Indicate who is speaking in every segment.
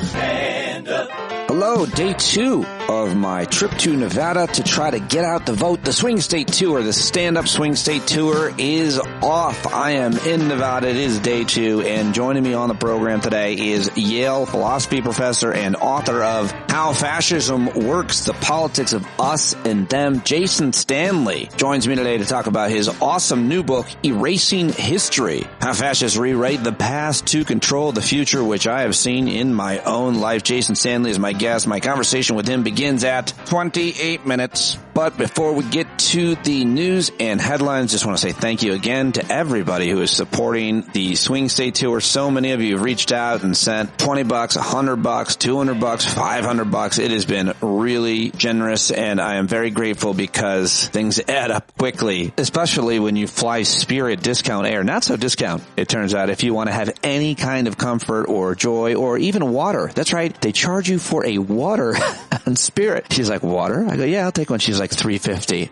Speaker 1: Stand up.
Speaker 2: Hello, day 2 of my trip to Nevada to try to get out the vote. The Swing State Tour, the stand-up Swing State Tour is off. I am in Nevada. It is day 2, and joining me on the program today is Yale philosophy professor and author of How Fascism Works, the Politics of Us and Them, Jason Stanley, joins me today to talk about his awesome new book, Erasing History, How Fascists Rewrite the Past to Control the Future, which I have seen in my own life. Jason Stanley is my guest. My conversation with him begins at 28 minutes. But before we get to the news and headlines, just want to say thank you again to everybody who is supporting the Swing State Tour. So many of you have reached out and sent $20, $100, $200, $500. It has been really generous, and I am very grateful because things add up quickly, especially when you fly Spirit discount air. Not so discount, it turns out, if you want to have any kind of comfort or joy or even water. That's right, they charge you for a water on Spirit. She's like, water? I go, yeah, I'll take one. She's like, $3.50.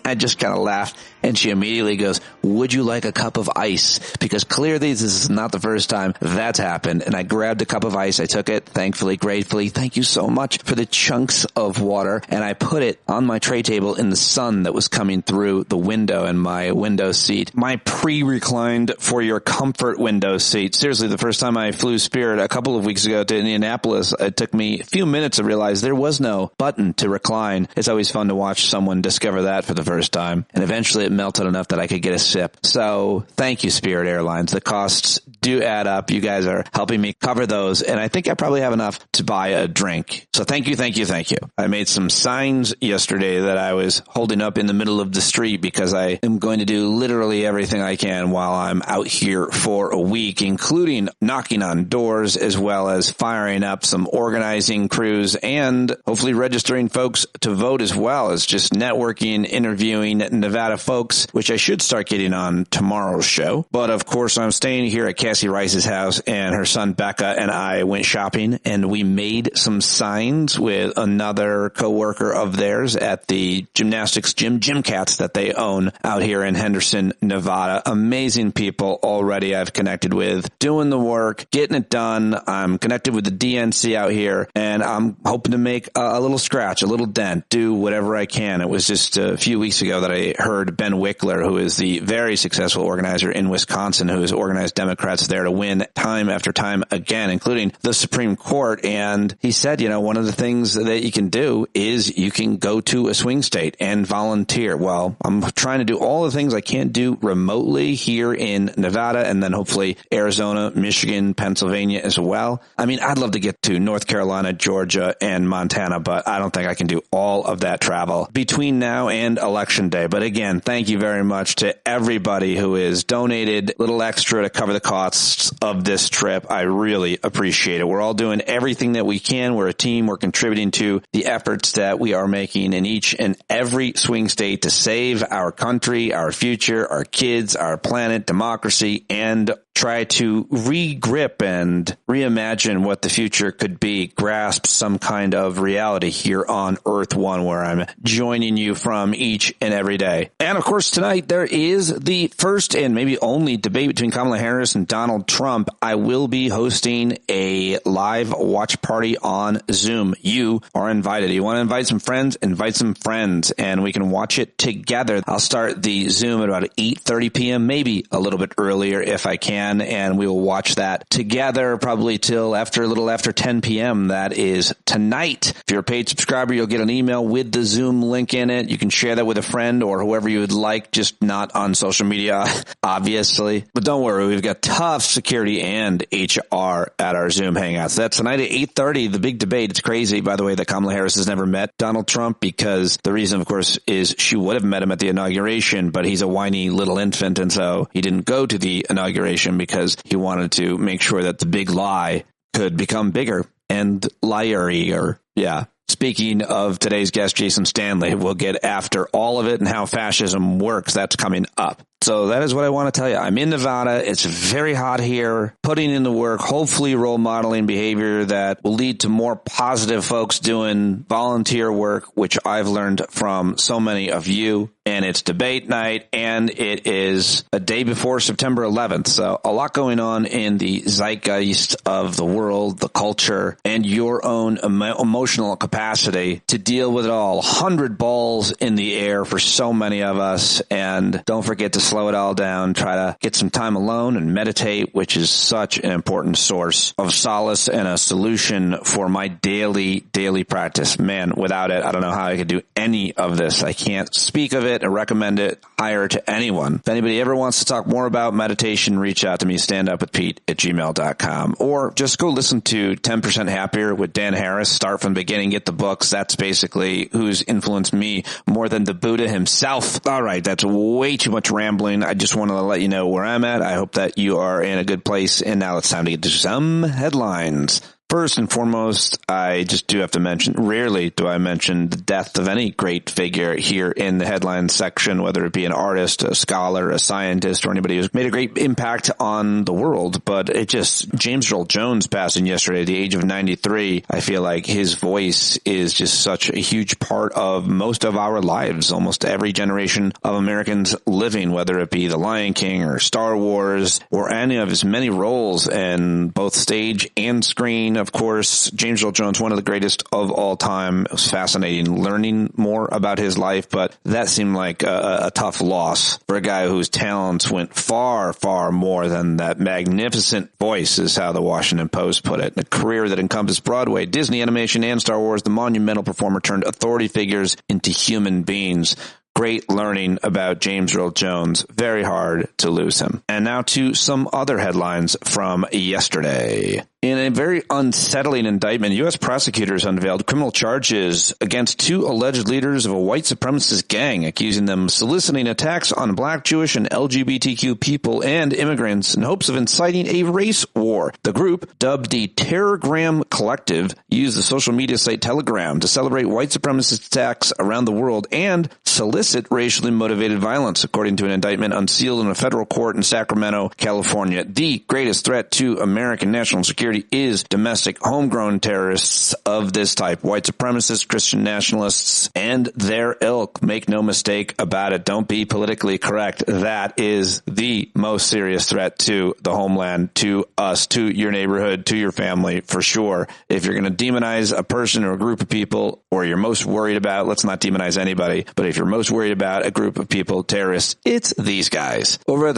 Speaker 2: I just kind of laughed, and she immediately goes, would you like a cup of ice? Because clearly this is not the first time that's happened. And I grabbed a cup of ice. I took it, thankfully, gratefully. Thank you so much for the chunks of water. And I put it on my tray table in the sun that was coming through the window in my window seat. My pre-reclined for your comfort window seat. Seriously, the first time I flew Spirit a couple of weeks ago to Indianapolis, it took me a few minutes to realize there was no button to recline. It's always fun to watch someone discover that for the first time. And eventually it melted enough that I could get a sip. So thank you, Spirit Airlines. The costs do add up. You guys are helping me cover those. And I think I probably have enough to buy a drink. So thank you, thank you, thank you. I made some signs yesterday that I was holding up in the middle of the street because I am going to do literally everything I can while I'm out here for a week, including knocking on doors as well as firing up some organizing crews and hopefully registering folks to vote as well as just networking, interviewing Nevada folks, which I should start getting on tomorrow's show. But of course, I'm staying here at Cassie Rice's house, and her son Becca and I went shopping, and we made some signs with another coworker of theirs at the gymnastics gym, Gymcats, that they own out here in Henderson, Nevada. Amazing people already I've connected with, doing the work, getting it done. I'm connected with the DNC out here, and I'm hoping to make a little scratch, a little dent, do whatever I can. It was just a few weeks ago that I heard Ben Wickler, who is the very successful organizer in Wisconsin, who has organized Democrats there to win time after time again, including the Supreme Court. And he said, you know, one of the things that you can do is you can go to a swing state and volunteer. Well, I'm trying to do all the things I can't do remotely here in Nevada, and then hopefully Arizona, Michigan, Pennsylvania as well. I mean, I'd love to get to North Carolina, Georgia, and Montana, but I don't think I can do all of that travel between now and Election Day. But again, thank you very much to everybody who has donated a little extra to cover the costs of this trip. I really appreciate it. We're all doing everything that we can. We're a team. We're contributing to the efforts that we are making in each and every swing state to save our country, our future, our kids, our planet, democracy, and try to re-grip and reimagine what the future could be, grasp some kind of reality here on Earth One, where I'm joining you from each and every day. And of course, tonight there is the first and maybe only debate between Kamala Harris and Donald Trump. I will be hosting a live watch party on Zoom. You are invited. You want to invite some friends? Invite some friends, and we can watch it together. I'll start the Zoom at about 8:30 p.m., maybe a little bit earlier if I can. And we will watch that together probably till a little after 10 p.m. That is tonight. If you're a paid subscriber, you'll get an email with the Zoom link in it. You can share that with a friend or whoever you would like, just not on social media, obviously. But don't worry, we've got tough security and HR at our Zoom hangouts. That's tonight at 8:30, the big debate. It's crazy, by the way, that Kamala Harris has never met Donald Trump, because the reason, of course, is she would have met him at the inauguration, but he's a whiny little infant, and so he didn't go to the inauguration because he wanted to make sure that the big lie could become bigger and liarier. Yeah. Speaking of today's guest, Jason Stanley, we'll get after all of it and how fascism works. That's coming up. So that is what I want to tell you. I'm in Nevada. It's very hot here. Putting in the work, hopefully role modeling behavior that will lead to more positive folks doing volunteer work, which I've learned from so many of you. And it's debate night, and it is a day before September 11th. So a lot going on in the zeitgeist of the world, the culture, and your own emotional capacity to deal with it all. 100 balls in the air for so many of us. And don't forget to slow it all down. Try to get some time alone and meditate, which is such an important source of solace and a solution for my daily practice. Man, without it, I don't know how I could do any of this. I can't speak of it and recommend it higher to anyone. If anybody ever wants to talk more about meditation, reach out to me, standupwithpete@gmail.com, or just go listen to 10% Happier with Dan Harris. Start from the beginning, get the books. That's basically who's influenced me more than the Buddha himself. All right, that's way too much rambling. I just wanted to let you know where I'm at. I hope that you are in a good place. And now it's time to get to some headlines. First and foremost, I just do have to mention, rarely do I mention the death of any great figure here in the headlines section, whether it be an artist, a scholar, a scientist, or anybody who's made a great impact on the world. But James Earl Jones passing yesterday at the age of 93, I feel like his voice is just such a huge part of most of our lives, almost every generation of Americans living, whether it be The Lion King or Star Wars or any of his many roles in both stage and screen. Of course, James Earl Jones, one of the greatest of all time. It was fascinating learning more about his life, but that seemed like a tough loss for a guy whose talents went far, far more than that magnificent voice, is how the Washington Post put it. A career that encompassed Broadway, Disney animation, and Star Wars, the monumental performer turned authority figures into human beings. Great learning about James Earl Jones. Very hard to lose him. And now to some other headlines from yesterday. In a very unsettling indictment, U.S. prosecutors unveiled criminal charges against 2 alleged leaders of a white supremacist gang, accusing them of soliciting attacks on black, Jewish, and LGBTQ people and immigrants in hopes of inciting a race war. The group, dubbed the Terrorgram Collective, used the social media site Telegram to celebrate white supremacist attacks around the world and solicit racially motivated violence, according to an indictment unsealed in a federal court in Sacramento, California. The greatest threat to American national security is domestic, homegrown terrorists of this type, white supremacists, Christian nationalists, and their ilk. Make no mistake about it. Don't be politically correct. That is the most serious threat to the homeland, to us, to your neighborhood, to your family, for sure. If you're going to demonize a person or a group of people, or you're most worried about, let's not demonize anybody, but if you're most worried about a group of people, terrorists, it's these guys. Over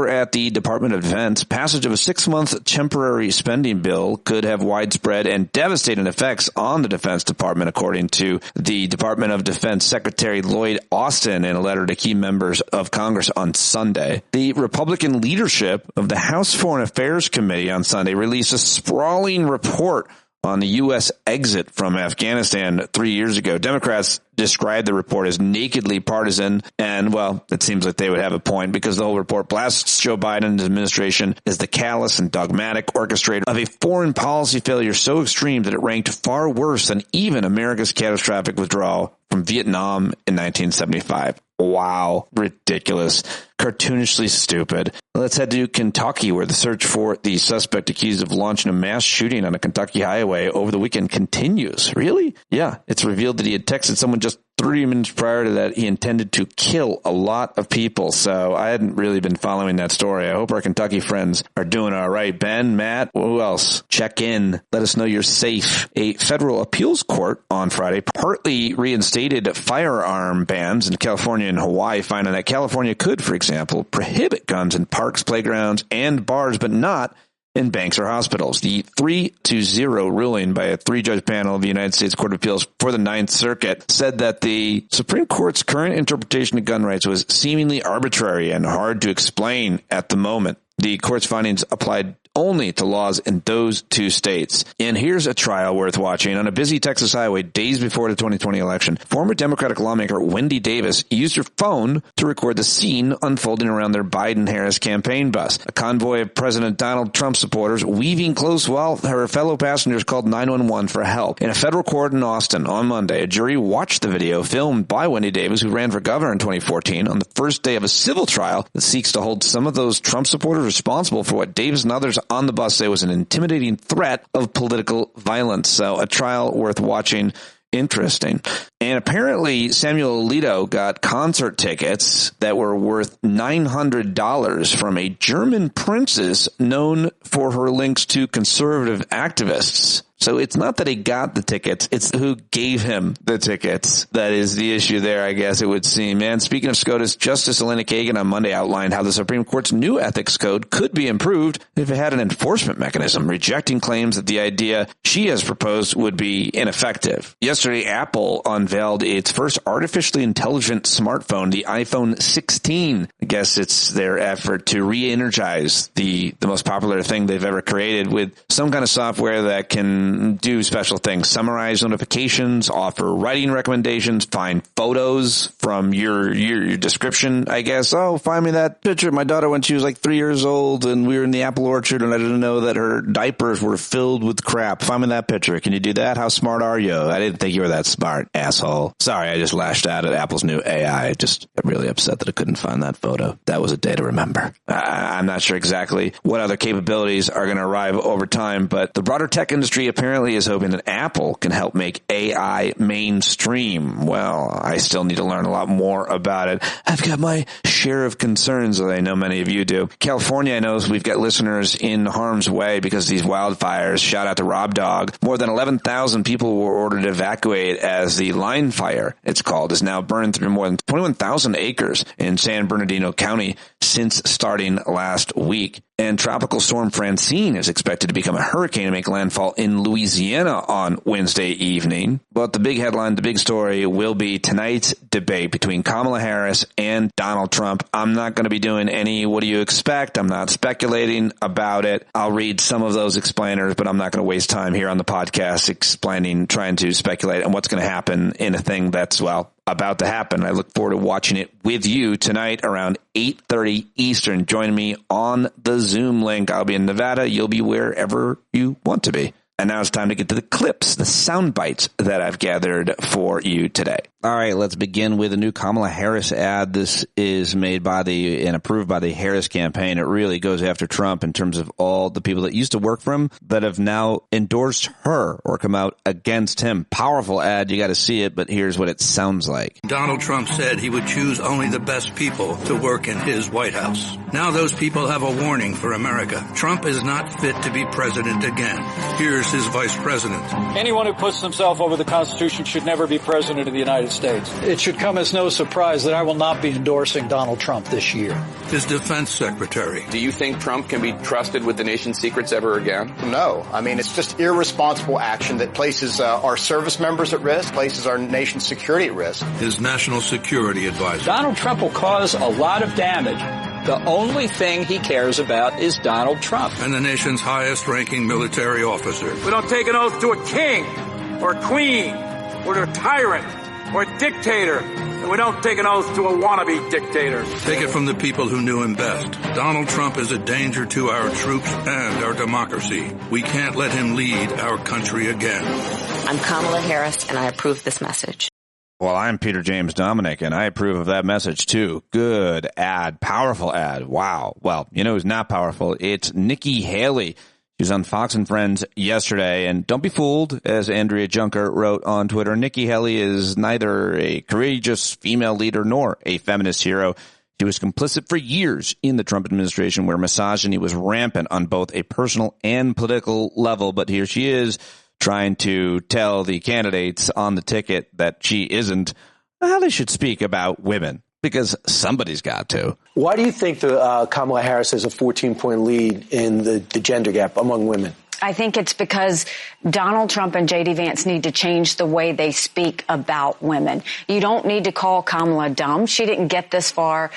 Speaker 2: at the Department of Defense, passage of a 6-month temporary spending bill could have widespread and devastating effects on the Defense Department, according to the Department of Defense Secretary Lloyd Austin in a letter to key members of Congress on Sunday. The Republican leadership of the House Foreign Affairs Committee on Sunday released a sprawling report on the U.S. exit from Afghanistan 3 years ago. Democrats described the report as nakedly partisan, and, well, it seems like they would have a point, because the whole report blasts Joe Biden and his administration as the callous and dogmatic orchestrator of a foreign policy failure so extreme that it ranked far worse than even America's catastrophic withdrawal from Vietnam in 1975. Wow. Ridiculous. Cartoonishly stupid. Let's head to Kentucky, where the search for the suspect accused of launching a mass shooting on a Kentucky highway over the weekend continues. Really? Yeah. It's revealed that he had texted someone just 30 minutes prior to that he intended to kill a lot of people. So I hadn't really been following that story. I hope our Kentucky friends are doing all right. Ben, Matt, who else? Check in. Let us know you're safe. A federal appeals court on Friday partly reinstated firearm bans in California and Hawaii, finding that California could, for example, prohibit guns in parks, playgrounds, and bars, but not in banks or hospitals. The 3-0 ruling by a 3-judge panel of the United States Court of Appeals for the Ninth Circuit said that the Supreme Court's current interpretation of gun rights was seemingly arbitrary and hard to explain at the moment. The court's findings applied only to laws in those 2 states. And here's a trial worth watching. On a busy Texas highway days before the 2020 election, former Democratic lawmaker Wendy Davis used her phone to record the scene unfolding around their Biden-Harris campaign bus. A convoy of President Donald Trump supporters weaving close while her fellow passengers called 911 for help. In a federal court in Austin on Monday, a jury watched the video filmed by Wendy Davis, who ran for governor in 2014, on the first day of a civil trial that seeks to hold some of those Trump supporters responsible for what Davis and others on the bus say was an intimidating threat of political violence. So a trial worth watching. Interesting. And apparently Samuel Alito got concert tickets that were worth $900 from a German princess known for her links to conservative activists. So it's not that he got the tickets, it's who gave him the tickets. That is the issue there, I guess it would seem. And speaking of SCOTUS, Justice Elena Kagan on Monday outlined how the Supreme Court's new ethics code could be improved if it had an enforcement mechanism, rejecting claims that the idea she has proposed would be ineffective. Yesterday, Apple unveiled its first artificially intelligent smartphone, the iPhone 16. I guess it's their effort to re-energize the most popular thing they've ever created with some kind of software that can do special things, summarize notifications, offer writing recommendations, find photos from your description, I guess. Oh, find me that picture of my daughter when she was like 3 years old and we were in the apple orchard and I didn't know that her diapers were filled with crap. Find me that picture. Can you do that? How smart are you? I didn't think you were that smart, asshole. Sorry, I just lashed out at Apple's new AI. I just got really upset that I couldn't find that photo. That was a day to remember. I'm not sure exactly what other capabilities are going to arrive over time, but the broader tech industry apparently is hoping that Apple can help make AI mainstream. Well, I still need to learn a lot more about it. I've got my share of concerns, as I know many of you do. California, I know we've got listeners in harm's way because of these wildfires. Shout out to Rob Dog. More than 11,000 people were ordered to evacuate as the line fire, it's called, is now burned through more than 21,000 acres in San Bernardino County since starting last week. And Tropical Storm Francine is expected to become a hurricane and make landfall in Louisiana on Wednesday evening. But the big headline, the big story will be tonight's debate between Kamala Harris and Donald Trump. I'm not going to be doing any what do you expect. I'm not speculating about it. I'll read some of those explainers, but I'm not going to waste time here on the podcast explaining, trying to speculate on what's going to happen in a thing that's, well, about to happen. I look forward to watching it with you tonight around 8:30 Eastern. Join me on the Zoom link. I'll be in Nevada. You'll be wherever you want to be. And now it's time to get to the clips, the sound bites that I've gathered for you today. All right, let's begin with a new Kamala Harris ad. This is made by and approved by the Harris campaign. It really goes after Trump in terms of all the people that used to work for him that have now endorsed her or come out against him. Powerful ad. You got to see it, but here's what it sounds like.
Speaker 1: Donald Trump said he would choose only the best people to work in his White House. Now those people have a warning for America. Trump is not fit to be president again. Here's his vice president.
Speaker 3: Anyone who puts himself over the Constitution should never be president of the United States. It should come as no surprise that I will not be endorsing Donald Trump this year.
Speaker 1: His defense secretary.
Speaker 4: Do you think Trump can be trusted with the nation's secrets ever again?
Speaker 5: No. I mean, it's just irresponsible action that places our service members at risk, places our nation's security at risk.
Speaker 1: His national security advisor.
Speaker 3: Donald Trump will cause a lot of damage. The only thing he cares about is Donald Trump.
Speaker 1: And the nation's highest-ranking military officer.
Speaker 6: We don't take an oath to a king or a queen or to a tyrant or a dictator. And we don't take an oath to a wannabe dictator.
Speaker 1: Take it from the people who knew him best. Donald Trump is a danger to our troops and our democracy. We can't let him lead our country again.
Speaker 7: I'm Kamala Harris, and I approve this message.
Speaker 2: Well, I'm Peter James Dominic, and I approve of that message, too. Good ad. Powerful ad. Wow. Well, you know who's not powerful? It's Nikki Haley. She was on Fox and Friends yesterday, and don't be fooled, as Andrea Junker wrote on Twitter. Nikki Haley is neither a courageous female leader nor a feminist hero. She was complicit for years in the Trump administration where misogyny was rampant on both a personal and political level, but here she is, trying to tell the candidates on the ticket that she isn't, how they should speak about women, because somebody's got to.
Speaker 8: Why do you think Kamala Harris has a 14-point lead in the gender gap among women?
Speaker 9: I think it's because Donald Trump and J.D. Vance need to change the way they speak about women. You don't need to call Kamala dumb. She didn't get this far,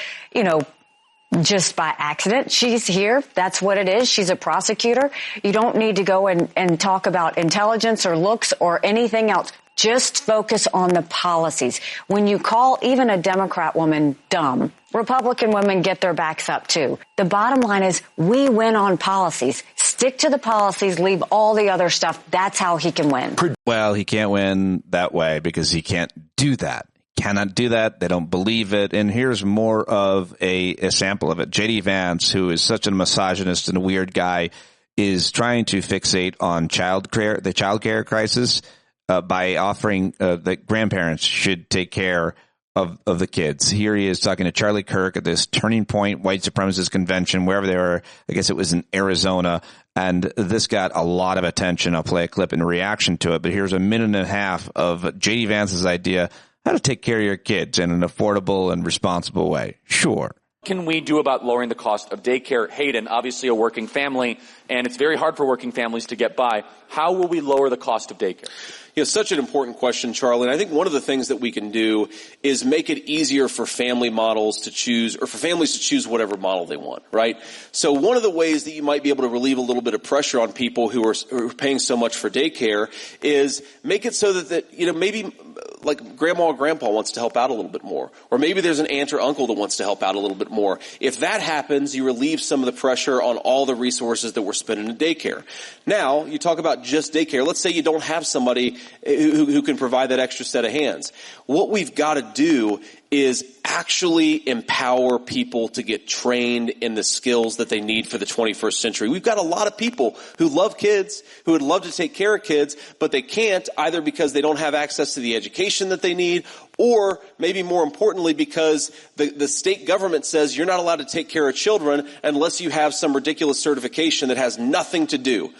Speaker 9: just by accident. She's here. That's what it is. She's a prosecutor. You don't need to go and talk about intelligence or looks or anything else. Just focus on the policies. When you call even a Democrat woman dumb, Republican women get their backs up too. The bottom line is we win on policies. Stick to the policies, leave all the other stuff. That's how he can win.
Speaker 2: Well, he can't win that way because he can't do that. Cannot do that. They don't believe it. And here's more of a sample of it. J.D. Vance, who is such a misogynist and a weird guy, is trying to fixate on the child care crisis by offering that grandparents should take care of the kids. Here he is talking to Charlie Kirk at this Turning Point white supremacist convention, wherever they were. I guess it was in Arizona. And this got a lot of attention. I'll play a clip in reaction to it. But here's a minute and a half of J.D. Vance's idea how to take care of your kids in an affordable and responsible way. Sure.
Speaker 10: What can we do about lowering the cost of daycare? Hayden, obviously a working family, and it's very hard for working families to get by. How will we lower the cost of daycare?
Speaker 11: Such an important question, Charlie. And I think one of the things that we can do is make it easier for family models to choose, or for families to choose whatever model they want, right? So one of the ways that you might be able to relieve a little bit of pressure on people who are paying so much for daycare is make it so that maybe like grandma or grandpa wants to help out a little bit more. Or maybe there's an aunt or uncle that wants to help out a little bit more. If that happens, you relieve some of the pressure on all the resources that we're spending in daycare. Now, you talk about just daycare. Let's say you don't have somebody who can provide that extra set of hands. What we've got to do is actually empower people to get trained in the skills that they need for the 21st century. We've got a lot of people who love kids, who would love to take care of kids, but they can't, either because they don't have access to the education that they need, or maybe more importantly because the state government says you're not allowed to take care of children unless you have some ridiculous certification that has nothing to do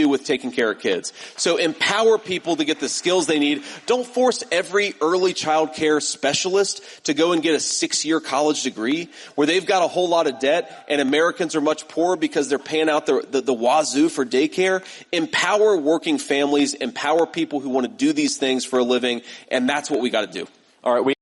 Speaker 11: with taking care of kids. So empower people to get the skills they need. Don't force every early child care specialist to go and get a 6-year college degree where they've got a whole lot of debt and Americans are much poorer because they're paying out the wazoo for daycare. Empower working families, empower people who want to do these things for a living, and that's what we got to do.
Speaker 10: All right,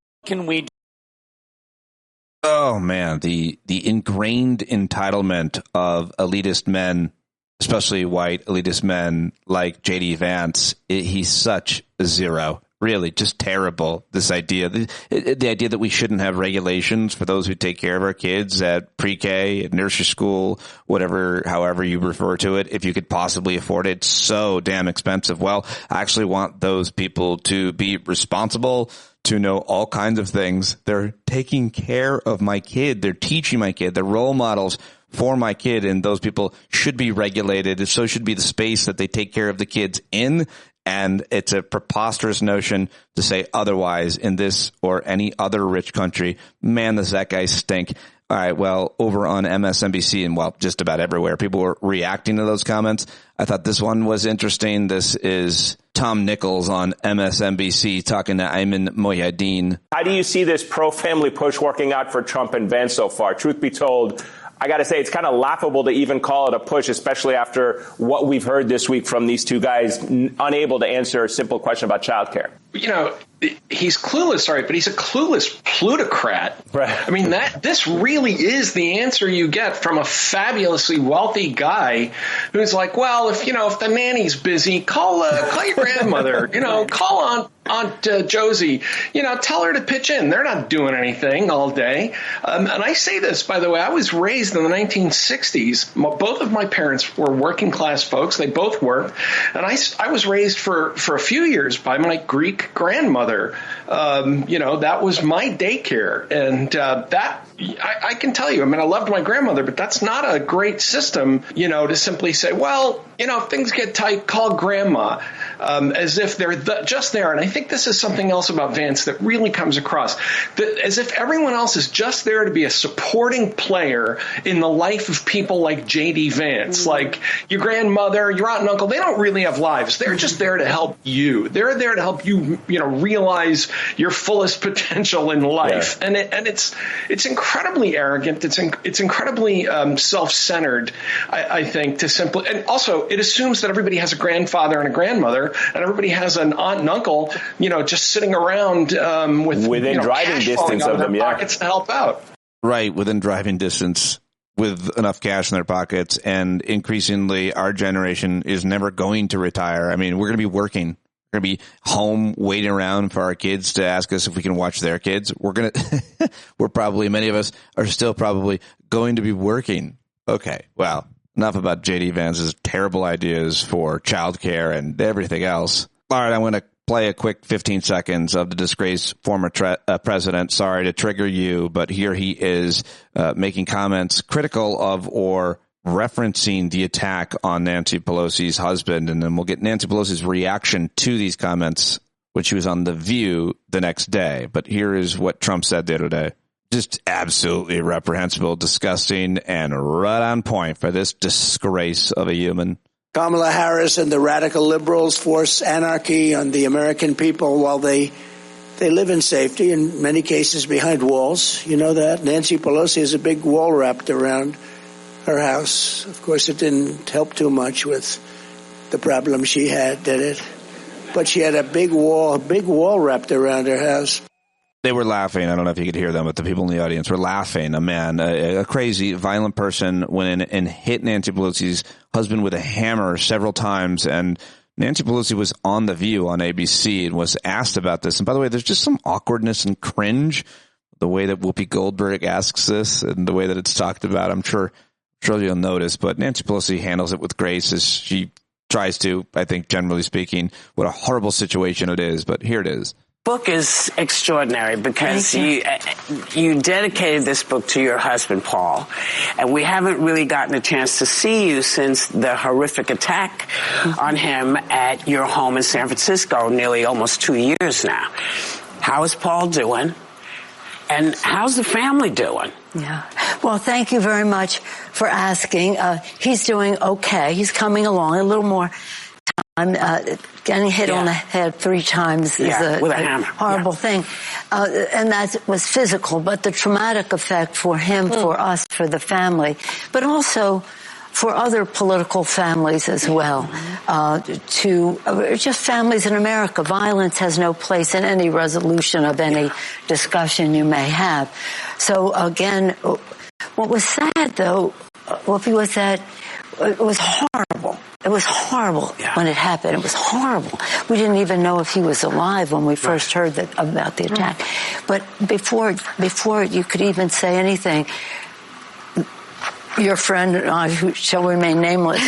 Speaker 2: Oh man, the ingrained entitlement of elitist men, especially white elitist men like J.D. Vance, he's such a zero. Really, just terrible, this idea. The idea that we shouldn't have regulations for those who take care of our kids at pre-K, at nursery school, however you refer to it, if you could possibly afford it. It's so damn expensive. Well, I actually want those people to be responsible, to know all kinds of things. They're taking care of my kid. They're teaching my kid. They're role models for my kid, and those people should be regulated. So should be the space that they take care of the kids in. And it's a preposterous notion to say otherwise in this or any other rich country. Man, does that guy stink. All right, well, over on MSNBC and, well, just about everywhere, people were reacting to those comments. I thought this one was interesting. This is Tom Nichols on MSNBC talking to Ayman Mohyeddin.
Speaker 12: How do you see this pro-family push working out for Trump and Vance so far? Truth be told, I got to say, it's kind of laughable to even call it a push, especially after what we've heard this week from these two guys unable to answer a simple question about childcare.
Speaker 13: He's clueless, right? But he's a clueless plutocrat.
Speaker 12: Right.
Speaker 13: I mean, this really is the answer you get from a fabulously wealthy guy who's like, well, if the nanny's busy, call your grandmother, call Aunt Josie, tell her to pitch in. They're not doing anything all day. And I say this, by the way, I was raised in the 1960s. Both of my parents were working class folks. They both worked. And I was raised for a few years by my Greek grandmother. That was my daycare. And that I can tell you, I loved my grandmother, but that's not a great system, to simply say, well, if things get tight, call grandma, as if they're just there. And I think this is something else about Vance that really comes across, that as if everyone else is just there to be a supporting player in the life of people like J.D. Vance, like your grandmother, your aunt and uncle. They don't really have lives. They're just there to help you. They're there to help you, realize your fullest potential in life. Yeah. And it's incredibly arrogant. It's incredibly self-centered, I think, to simply, and also it assumes that everybody has a grandfather and a grandmother, and everybody has an aunt and uncle, just sitting around within driving distance of them, pockets to help out.
Speaker 2: right within driving distance with enough cash in their pockets. And increasingly, our generation is never going to retire. I mean, we're going to be working. We're going to be home waiting around for our kids to ask us if we can watch their kids. We're probably, many of us are still probably going to be working. Okay, well, enough about J.D. Vance's terrible ideas for childcare and everything else. All right, I'm going to play a quick 15 seconds of the disgraced former president. Sorry to trigger you, but here he is making comments critical of or referencing the attack on Nancy Pelosi's husband. And then we'll get Nancy Pelosi's reaction to these comments when she was on The View the next day. But here is what Trump said the other day. Just absolutely reprehensible, disgusting, and right on point for this disgrace of a human.
Speaker 14: Kamala Harris and the radical liberals force anarchy on the American people while they live in safety, in many cases behind walls. You know that? Nancy Pelosi has a big wall wrapped around her house. Of course, it didn't help too much with the problem she had, did it? But she had a big wall wrapped around her house.
Speaker 2: They were laughing. I don't know if you could hear them, but the people in the audience were laughing. A man, a crazy, violent person went in and hit Nancy Pelosi's husband with a hammer several times. And Nancy Pelosi was on The View on ABC and was asked about this. And by the way, there's just some awkwardness and cringe, the way that Whoopi Goldberg asks this and the way that it's talked about. I'm sure you'll notice, but Nancy Pelosi handles it with grace as she tries to, I think, generally speaking. What a horrible situation it is, but here it is.
Speaker 15: Book is extraordinary because you dedicated this book to your husband, Paul, and we haven't really gotten a chance to see you since the horrific attack on him at your home in San Francisco nearly almost 2 years now. How is Paul doing? And how's the family doing?
Speaker 16: Yeah. Well, thank you very much for asking. He's doing okay. He's coming along a little more time. Getting hit on the head 3 times is
Speaker 15: with a hammer.
Speaker 16: Horrible thing. And that was physical, but the traumatic effect for him, for us, for the family, but also for other political families as well, just families in America. Violence has no place in any resolution of any discussion you may have. So again, what was sad though, Whoopi, was that it was horrible. It was horrible when it happened. It was horrible. We didn't even know if he was alive when we first heard about the attack. But before you could even say anything, your friend and I, who shall remain nameless,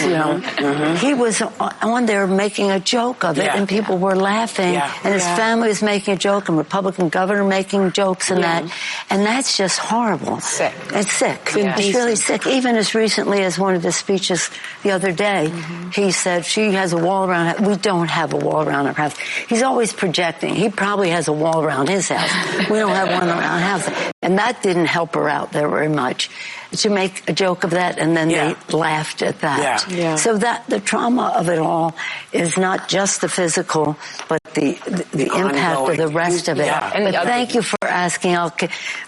Speaker 16: he was on there making a joke of it, and people were laughing, and his family was making a joke, and Republican governor making jokes and that, and that's just horrible.
Speaker 15: Sick.
Speaker 16: It's sick. It's really sick. Even as recently as one of his speeches the other day, he said she has a wall around her. We don't have a wall around our house. He's always projecting. He probably has a wall around his house. We don't have one around our house. And that didn't help her out there very much. To make a joke of that, and then they laughed at that. So that the trauma of it all is not just the physical, but the impact of the rest of it. But thank you for asking.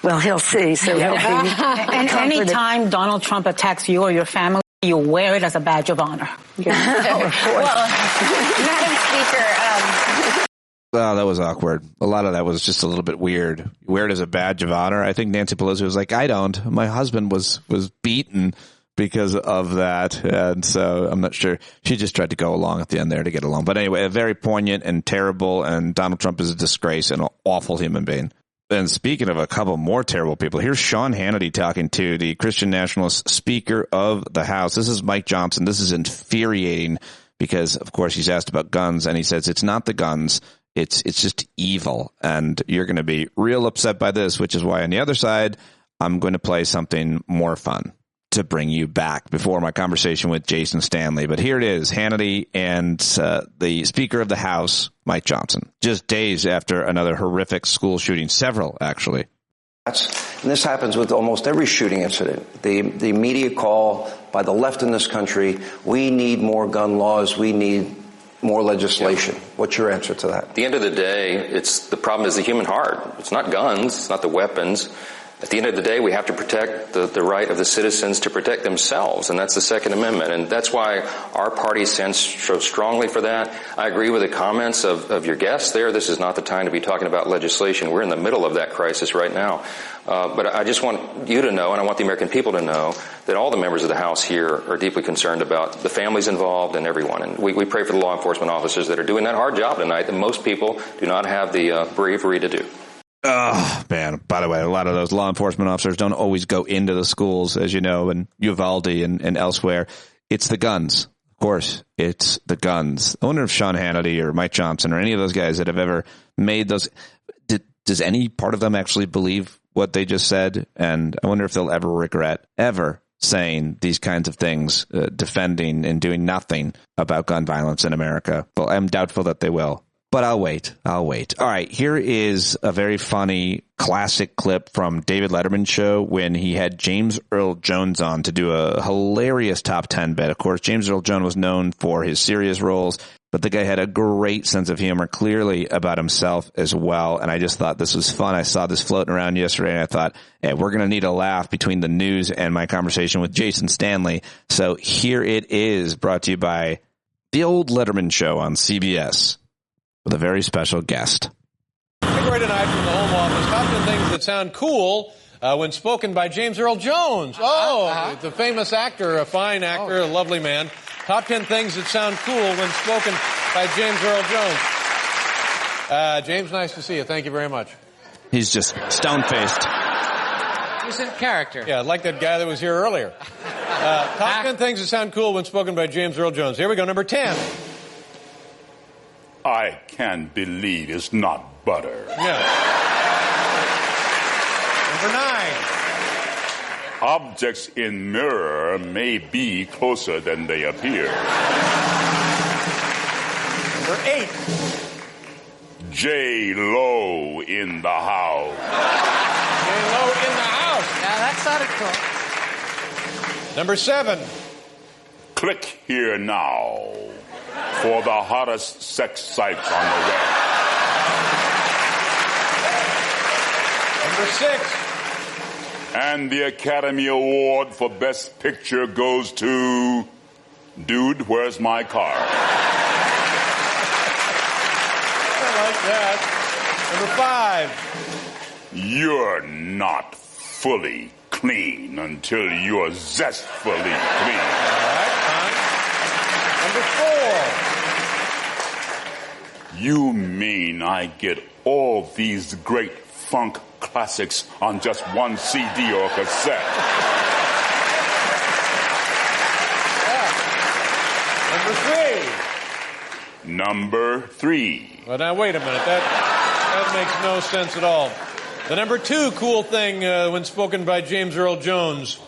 Speaker 16: He'll see. So he'll be
Speaker 17: and any time Donald Trump attacks you or your family, you wear it as a badge of honor.
Speaker 16: Well,
Speaker 18: Madam Speaker.
Speaker 2: Oh, that was awkward. A lot of that was just a little bit weird. Wear it as a badge of honor. I think Nancy Pelosi was like, I don't. My husband was beaten because of that. And so I'm not sure. She just tried to go along at the end there to get along. But anyway, very poignant and terrible. And Donald Trump is a disgrace and an awful human being. And speaking of a couple more terrible people, here's Sean Hannity talking to the Christian Nationalist Speaker of the House. This is Mike Johnson. This is infuriating because, of course, he's asked about guns. And he says it's not the guns. It's just evil, and you're going to be real upset by this, which is why on the other side, I'm going to play something more fun to bring you back before my conversation with Jason Stanley. But here it is, Hannity and the Speaker of the House, Mike Johnson, just days after another horrific school shooting, several actually.
Speaker 19: And this happens with almost every shooting incident. The media call by the left in this country, we need more gun laws, we need more legislation. What's your answer to that?
Speaker 4: At the end of the day, the problem is the human heart. It's not guns. It's not the weapons.
Speaker 20: At the end of the day, we have to protect the right of the citizens to protect themselves, and that's the Second Amendment. And that's why our party stands so strongly for that. I agree with the comments of your guests there. This is not the time to be talking about legislation. We're in the middle of that crisis right now. But I just want you to know, and I want the American people to know, that all the members of the House here are deeply concerned about the families involved and everyone. And we pray for the law enforcement officers that are doing that hard job tonight that most people do not have the bravery to do.
Speaker 2: Oh, man. By the way, a lot of those law enforcement officers don't always go into the schools, as you know, in Uvalde and elsewhere. It's the guns. Of course, it's the guns. I wonder if Sean Hannity or Mike Johnson or any of those guys that have ever made those, does any part of them actually believe what they just said? And I wonder if they'll ever regret ever saying these kinds of things, defending and doing nothing about gun violence in America. Well, I'm doubtful that they will. But I'll wait. All right, here is a very funny classic clip from David Letterman's show when he had James Earl Jones on to do a hilarious top 10 bit. Of course, James Earl Jones was known for his serious roles, but the guy had a great sense of humor, clearly about himself as well. And I just thought this was fun. I saw this floating around yesterday, and I thought, hey, we're going to need a laugh between the news and my conversation with Jason Stanley. So here it is, brought to you by The Old Letterman Show on CBS. With a very special guest.
Speaker 21: Right tonight from the Home Office, top 10 things that sound cool when spoken by James Earl Jones. The famous actor, a fine actor, a lovely man. Top 10 things that sound cool when spoken by James Earl Jones. James, nice to see you. Thank you very much.
Speaker 2: He's just stone-faced.
Speaker 21: He's in character. Yeah, like that guy that was here earlier. Top 10 things that sound cool when spoken by James Earl Jones. Here we go, number 10.
Speaker 22: I can't believe it's not butter.
Speaker 21: Yeah. Number 9.
Speaker 22: Objects in mirror may be closer than they appear.
Speaker 21: Number 8.
Speaker 22: J-Lo in the house.
Speaker 21: J-Lo in the house.
Speaker 18: Yeah, that sounded cool.
Speaker 21: Number 7.
Speaker 22: Click here now for the hottest sex sites on the
Speaker 21: web.
Speaker 22: Number 6. And the Academy Award for Best Picture goes to Dude, Where's My Car?
Speaker 21: I like that. Number 5.
Speaker 22: You're not fully clean until you're zestfully clean.
Speaker 21: All right, fine. Number 4.
Speaker 22: You mean I get all these great funk classics on just one CD or cassette? Number 3.
Speaker 21: Well, now, wait a minute. That makes no sense at all. The number 2 cool thing when spoken by James Earl Jones.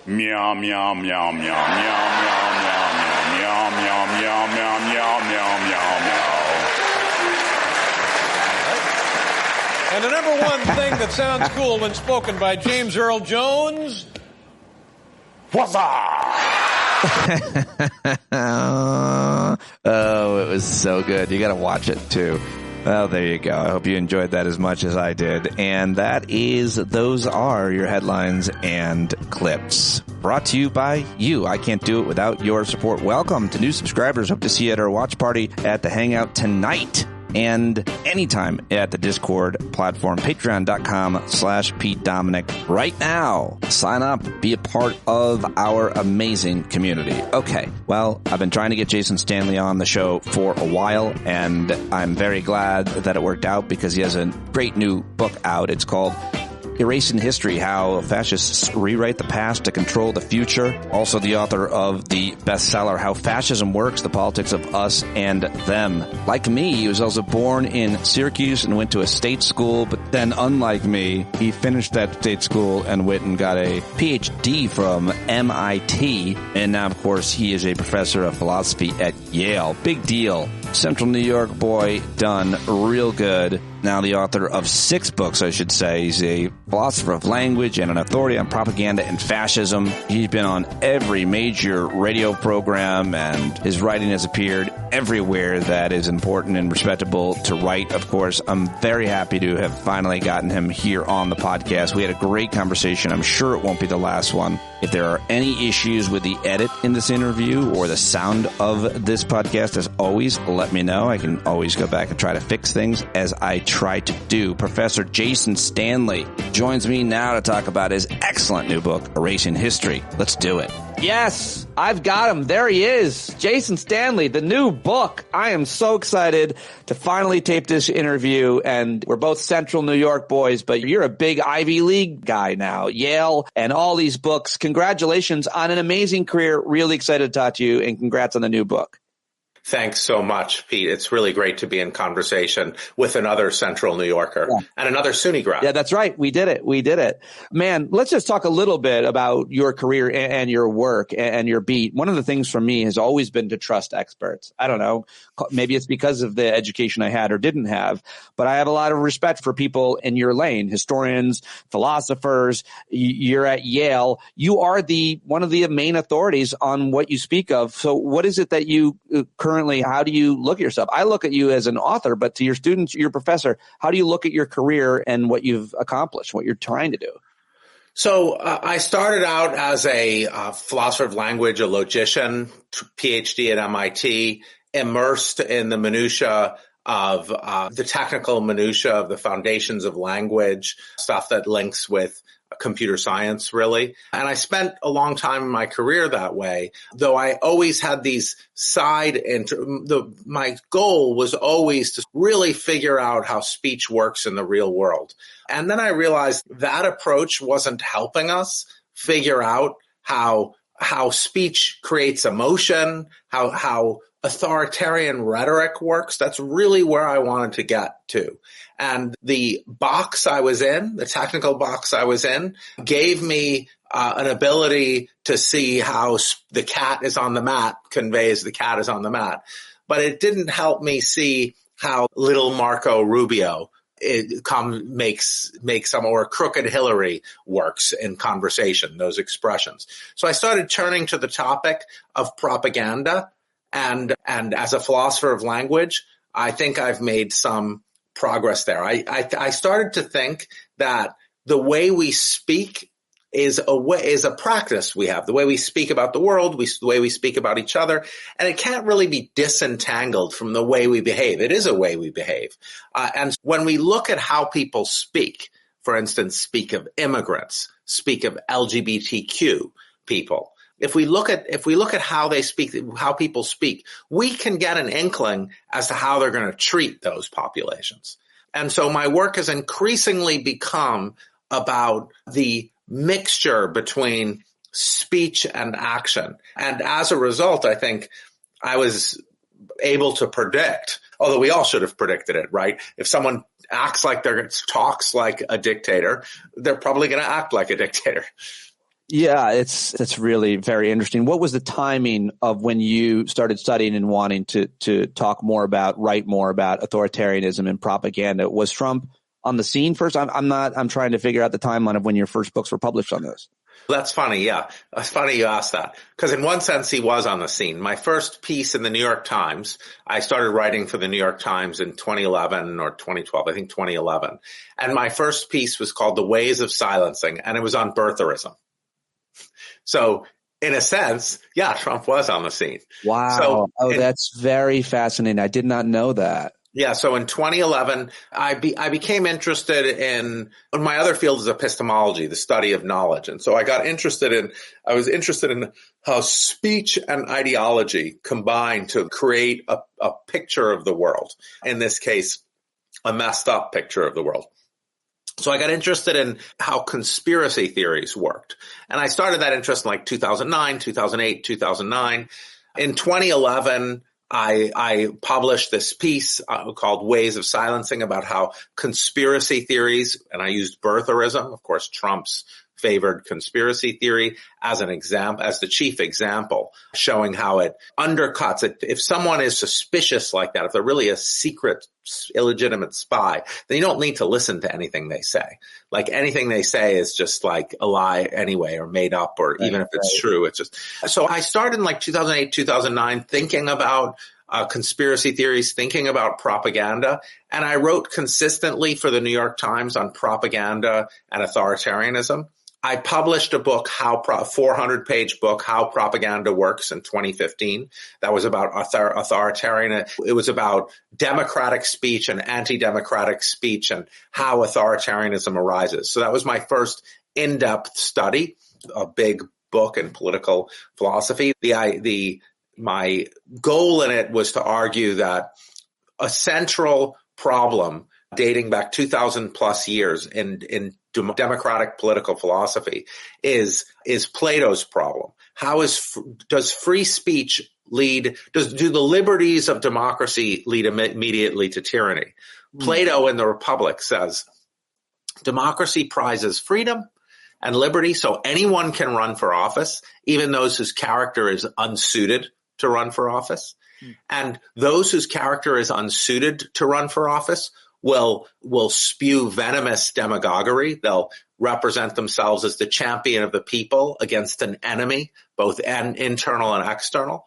Speaker 22: Meow, meow, meow, meow, meow, meow, meow, meow, meow, meow, meow, meow, meow, meow, meow.
Speaker 21: And the number 1 thing that sounds cool when spoken by James Earl Jones.
Speaker 22: What's up?
Speaker 2: Oh, it was so good. You got to watch it too. Well, there you go. I hope you enjoyed that as much as I did. And those are your headlines and clips. Brought to you by you. I can't do it without your support. Welcome to new subscribers. Hope to see you at our watch party at the Hangout tonight. And anytime at the Discord platform, patreon.com/Pete Dominic. Right now, sign up, be a part of our amazing community. Okay, well, I've been trying to get Jason Stanley on the show for a while, and I'm very glad that it worked out because he has a great new book out. It's called Erasing History, How Fascists Rewrite the Past to Control the Future. Also the author of the bestseller, How Fascism Works, The Politics of Us and Them. Like me, he was also born in Syracuse and went to a state school, but then unlike me, he finished that state school and went and got a PhD from MIT. And now, of course, he is a professor of philosophy at Yale. Big deal. Central New York boy, done real good. Now the author of 6 books, I should say. He's a philosopher of language and an authority on propaganda and fascism. He's been on every major radio program, and his writing has appeared everywhere that is important and respectable to write, of course. I'm very happy to have finally gotten him here on the podcast. We had a great conversation. I'm sure it won't be the last one. If there are any issues with the edit in this interview or the sound of this podcast, as always, let me know. I can always go back and try to fix things, as I try to do. Professor Jason Stanley joins me now to talk about his excellent new book, Erasing History. Let's do it.
Speaker 3: Yes, I've got him. There he is. Jason Stanley, the new book. I am so excited to finally tape this interview. And we're both Central New York boys, but you're a big Ivy League guy now. Yale and all these books. Congratulations on an amazing career. Really excited to talk to you, and congrats on the new book.
Speaker 5: Thanks so much, Pete. It's really great to be in conversation with another Central New Yorker and another SUNY grad.
Speaker 3: Yeah, that's right. We did it. Man, let's just talk a little bit about your career and your work and your beat. One of the things for me has always been to trust experts. I don't know. Maybe it's because of the education I had or didn't have, but I have a lot of respect for people in your lane, historians, philosophers. You're at Yale. You are one of the main authorities on what you speak of. So what is it that you currently, how do you look at yourself? I look at you as an author, but to your students, your professor, how do you look at your career and what you've accomplished, what you're trying to do?
Speaker 5: So I started out as a philosopher of language, a logician, PhD at MIT, immersed in the minutia of the technical minutia of the foundations of language, stuff that links with computer science, really. And I spent a long time in my career that way, though I always had these my goal was always to really figure out how speech works in the real world. And then I realized that approach wasn't helping us figure out how speech creates emotion, how authoritarian rhetoric works. That's really where I wanted to get to. And the box I was in, the technical box I was in, gave me an ability to see how the cat is on the mat conveys the cat is on the mat. But it didn't help me see how little Marco Rubio makes some, or crooked Hillary works in conversation, those expressions. So I started turning to the topic of propaganda. And as a philosopher of language, I think I've made some progress there. I started to think that the way we speak is a practice we have. The way we speak about the world, the way we speak about each other, and it can't really be disentangled from the way we behave. It is a way we behave. And when we look at how people speak, for instance, speak of immigrants, speak of LGBTQ people, if we look at how they speak, how people speak, we can get an inkling as to how they're going to treat those populations. And so my work has increasingly become about the mixture between speech and action. And as a result, I think I was able to predict, although we all should have predicted it, right? If someone talks like a dictator, they're probably going to act like a dictator.
Speaker 3: Yeah, it's really very interesting. What was the timing of when you started studying and wanting to write more about authoritarianism and propaganda? Was Trump on the scene first? I'm trying to figure out the timeline of when your first books were published on this.
Speaker 5: That's funny. Yeah. It's funny you asked that, because in one sense he was on the scene. My first piece in the New York Times, I started writing for the New York Times in 2011 or 2012, I think 2011. And my first piece was called The Ways of Silencing, and it was on birtherism. So in a sense, yeah, Trump was on the scene.
Speaker 3: Wow. That's very fascinating. I did not know that.
Speaker 5: Yeah. So in 2011, I became interested in my other field is epistemology, the study of knowledge. And so I was interested in how speech and ideology combine to create a picture of the world. In this case, a messed up picture of the world. So I got interested in how conspiracy theories worked. And I started that interest in like 2009, 2008, 2009. In 2011, I published this piece called Ways of Silencing about how conspiracy theories, and I used birtherism, of course, Trump's favored conspiracy theory as an example, as the chief example, showing how it undercuts it. If someone is suspicious like that, if they're really a secret, illegitimate spy, then you don't need to listen to anything they say. Like anything they say is just like a lie anyway, or made up, or even if it's true, it's just. So I started in like 2008, 2009 thinking about conspiracy theories, thinking about propaganda. And I wrote consistently for the New York Times on propaganda and authoritarianism. I published a book, 400-page book, How Propaganda Works, in 2015. That was about authoritarian. It was about democratic speech and anti-democratic speech and how authoritarianism arises. So that was my first in-depth study, a big book in political philosophy. My goal in it was to argue that a central problem dating back 2,000 plus years in democratic political philosophy is Plato's problem. Does free speech do the liberties of democracy lead immediately to tyranny? Plato in the Republic says democracy prizes freedom and liberty, so anyone can run for office, even those whose character is unsuited to run for office. And those whose character is unsuited to run for office will spew venomous demagoguery. They'll represent themselves as the champion of the people against an enemy, both internal and external.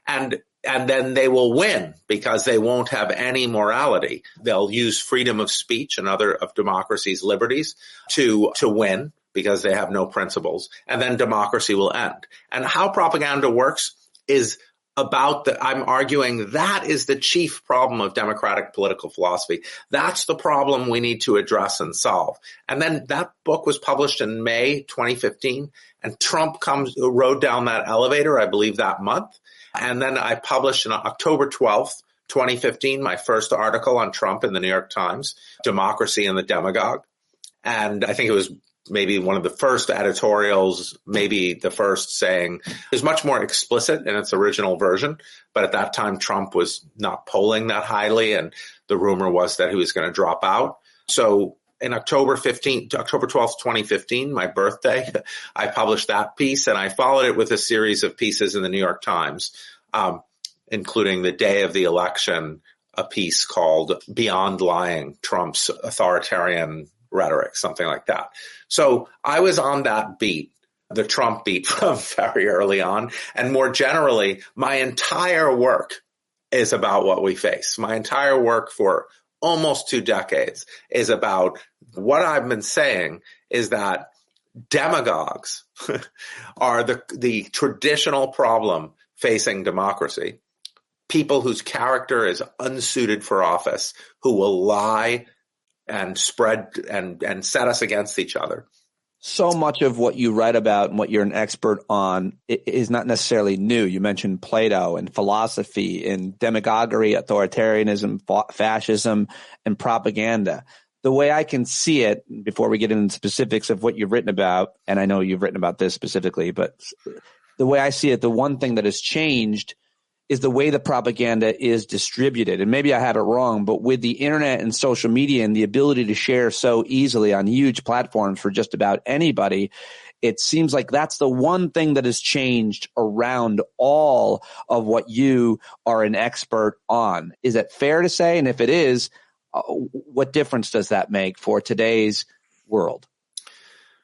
Speaker 5: And then they will win because they won't have any morality. They'll use freedom of speech and other of democracy's liberties to win because they have no principles. And then democracy will end. And how propaganda works is I'm arguing that is the chief problem of democratic political philosophy. That's the problem we need to address and solve. And then that book was published in May 2015, and Trump rode down that elevator, I believe, that month. And then I published on October 12th, 2015, my first article on Trump in the New York Times, Democracy and the Demagogue. And I think it was maybe one of the first editorials, maybe the first saying, it was much more explicit in its original version. But at that time, Trump was not polling that highly, and the rumor was that he was going to drop out. So in October 12th, 2015, my birthday, I published that piece, and I followed it with a series of pieces in the New York Times, including the day of the election, a piece called Beyond Lying, Trump's Authoritarian Rhetoric, something like that. So I was on that beat, the Trump beat, from very early on. And more generally, my entire work is about what we face. My entire work for almost 2 decades is about what I've been saying is that demagogues are the traditional problem facing democracy. People whose character is unsuited for office, who will lie and spread and set us against each other.
Speaker 3: So much of what you write about and what you're an expert on is not necessarily new. You mentioned Plato and philosophy and demagoguery, authoritarianism, fascism, and propaganda. The way I can see it, before we get into the specifics of what you've written about, and I know you've written about this specifically, but the way I see it, the one thing that has changed is the way the propaganda is distributed. And maybe I have it wrong, but with the internet and social media and the ability to share so easily on huge platforms for just about anybody, it seems like that's the one thing that has changed around all of what you are an expert on. Is that fair to say? And if it is, what difference does that make for today's world?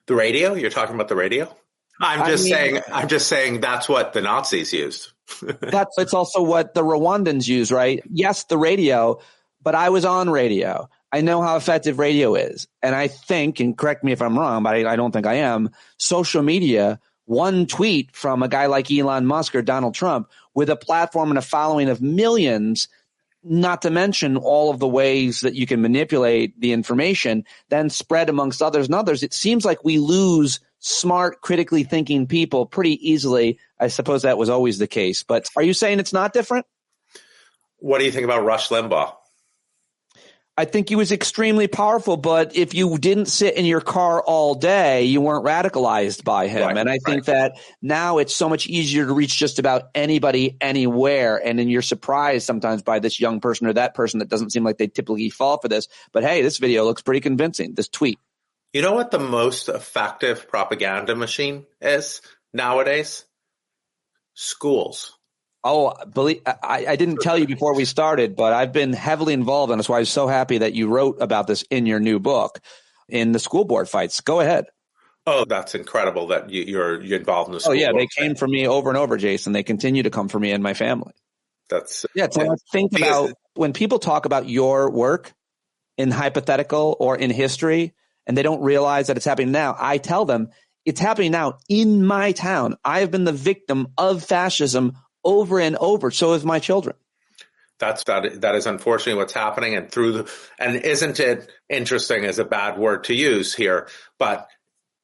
Speaker 5: The radio? You're talking about the radio? I'm just saying that's what the Nazis used.
Speaker 3: It's also what the Rwandans use, right? Yes, the radio, but I was on radio. I know how effective radio is. And I think, and correct me if I'm wrong, but I don't think I am, social media, one tweet from a guy like Elon Musk or Donald Trump with a platform and a following of millions, not to mention all of the ways that you can manipulate the information, then spread amongst others and others. It seems like we lose smart, critically thinking people pretty easily. I suppose that was always the case. But are you saying it's not different?
Speaker 5: What do you think about Rush Limbaugh?
Speaker 3: I think he was extremely powerful, but if you didn't sit in your car all day, you weren't radicalized by him. Right, and I think that now it's so much easier to reach just about anybody, anywhere. And then you're surprised sometimes by this young person or that person that doesn't seem like they typically fall for this. But hey, this video looks pretty convincing, this tweet.
Speaker 5: You know what the most effective propaganda machine is nowadays? Schools.
Speaker 3: Oh, I didn't tell you before we started, but I've been heavily involved, and that's why I was so happy that you wrote about this in your new book, in the school board fights. Go ahead.
Speaker 5: Oh, that's incredible that you're involved in the school.
Speaker 3: Oh, yeah,
Speaker 5: board
Speaker 3: they came for me over and over, Jason. They continue to come for me and my family. Think about when people talk about your work in hypothetical or in history, and they don't realize that it's happening now. I tell them it's happening now in my town. I have been the victim of fascism over and over. So have my children.
Speaker 5: That is unfortunately what's happening. And isn't it interesting is a bad word to use here, but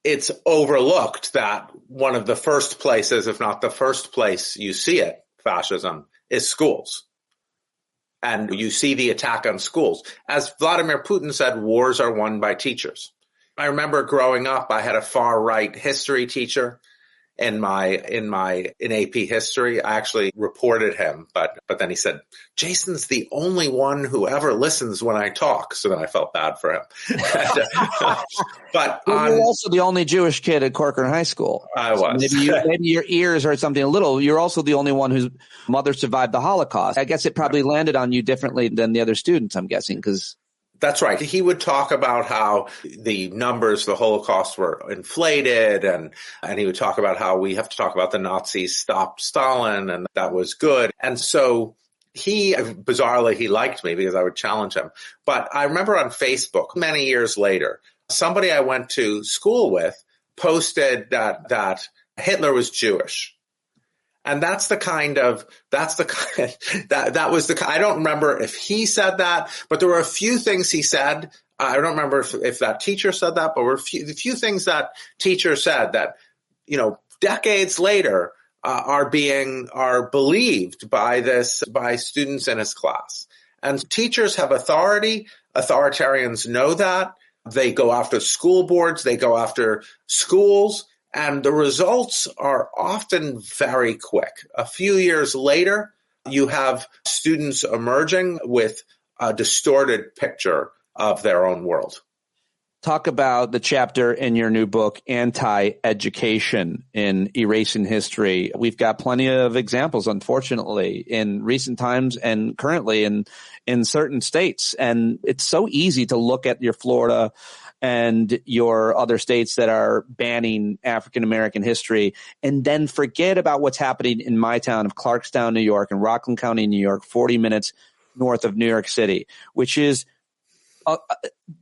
Speaker 5: it's overlooked that one of the first places, if not the first place you see it, fascism, is schools. And you see the attack on schools. As Vladimir Putin said, wars are won by teachers. I remember growing up, I had a far right history teacher in AP history. I actually reported him, but then he said, Jason's the only one who ever listens when I talk. So then I felt bad for him. But
Speaker 3: you're also the only Jewish kid at Corcoran High School.
Speaker 5: I was.
Speaker 3: So maybe your ears heard something a little. You're also the only one whose mother survived the Holocaust. I guess it probably landed on you differently than the other students, I'm guessing, because
Speaker 5: that's right. He would talk about how the numbers, the Holocaust were inflated, and he would talk about how we have to talk about the Nazis stopped Stalin, and that was good. And so bizarrely, he liked me because I would challenge him. But I remember on Facebook many years later, somebody I went to school with posted that Hitler was Jewish. And that was the kind, I don't remember if he said that, but there were a few things he said. I don't remember if that teacher said that, but there were a few things that teacher said that, decades later, are believed by students in his class. And teachers have authority. Authoritarians know that. They go after school boards. They go after schools. And the results are often very quick. A few years later, you have students emerging with a distorted picture of their own world.
Speaker 3: Talk about the chapter in your new book, Anti-Education in Erasing History. We've got plenty of examples, unfortunately, in recent times and currently in certain states. And it's so easy to look at your Florida and your other states that are banning African-American history and then forget about what's happening in my town of Clarkstown, New York, and Rockland County, New York, 40 minutes north of New York City, which is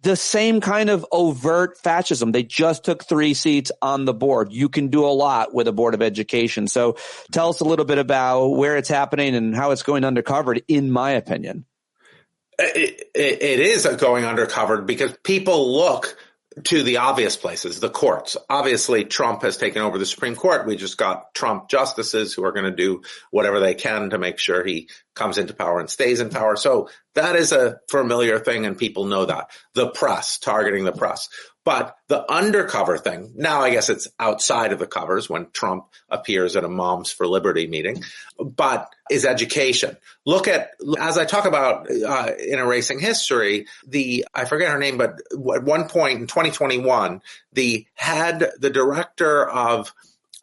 Speaker 3: the same kind of overt fascism. They just took 3 seats on the board. You can do a lot with a board of education. So tell us a little bit about where it's happening and how it's going undercovered, in my opinion.
Speaker 5: It is going undercovered because people look to the obvious places, the courts. Obviously, Trump has taken over the Supreme Court. We just got Trump justices who are going to do whatever they can to make sure he comes into power and stays in power. So that is a familiar thing, and people know that. The press, targeting the press. But the undercover thing, now I guess it's outside of the covers when Trump appears at a Moms for Liberty meeting, but is education. Look at, as I talk about in Erasing History, I forget her name, but at one point in 2021, the director of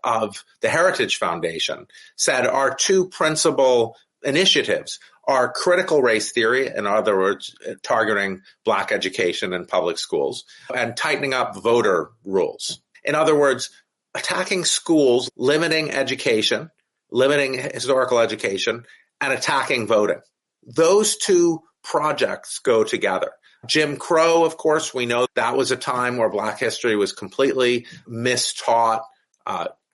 Speaker 5: the Heritage Foundation said our 2 principal initiatives are critical race theory, in other words, targeting Black education in public schools, and tightening up voter rules. In other words, attacking schools, limiting education, limiting historical education, and attacking voting. Those 2 projects go together. Jim Crow, of course, we know that was a time where Black history was completely mistaught,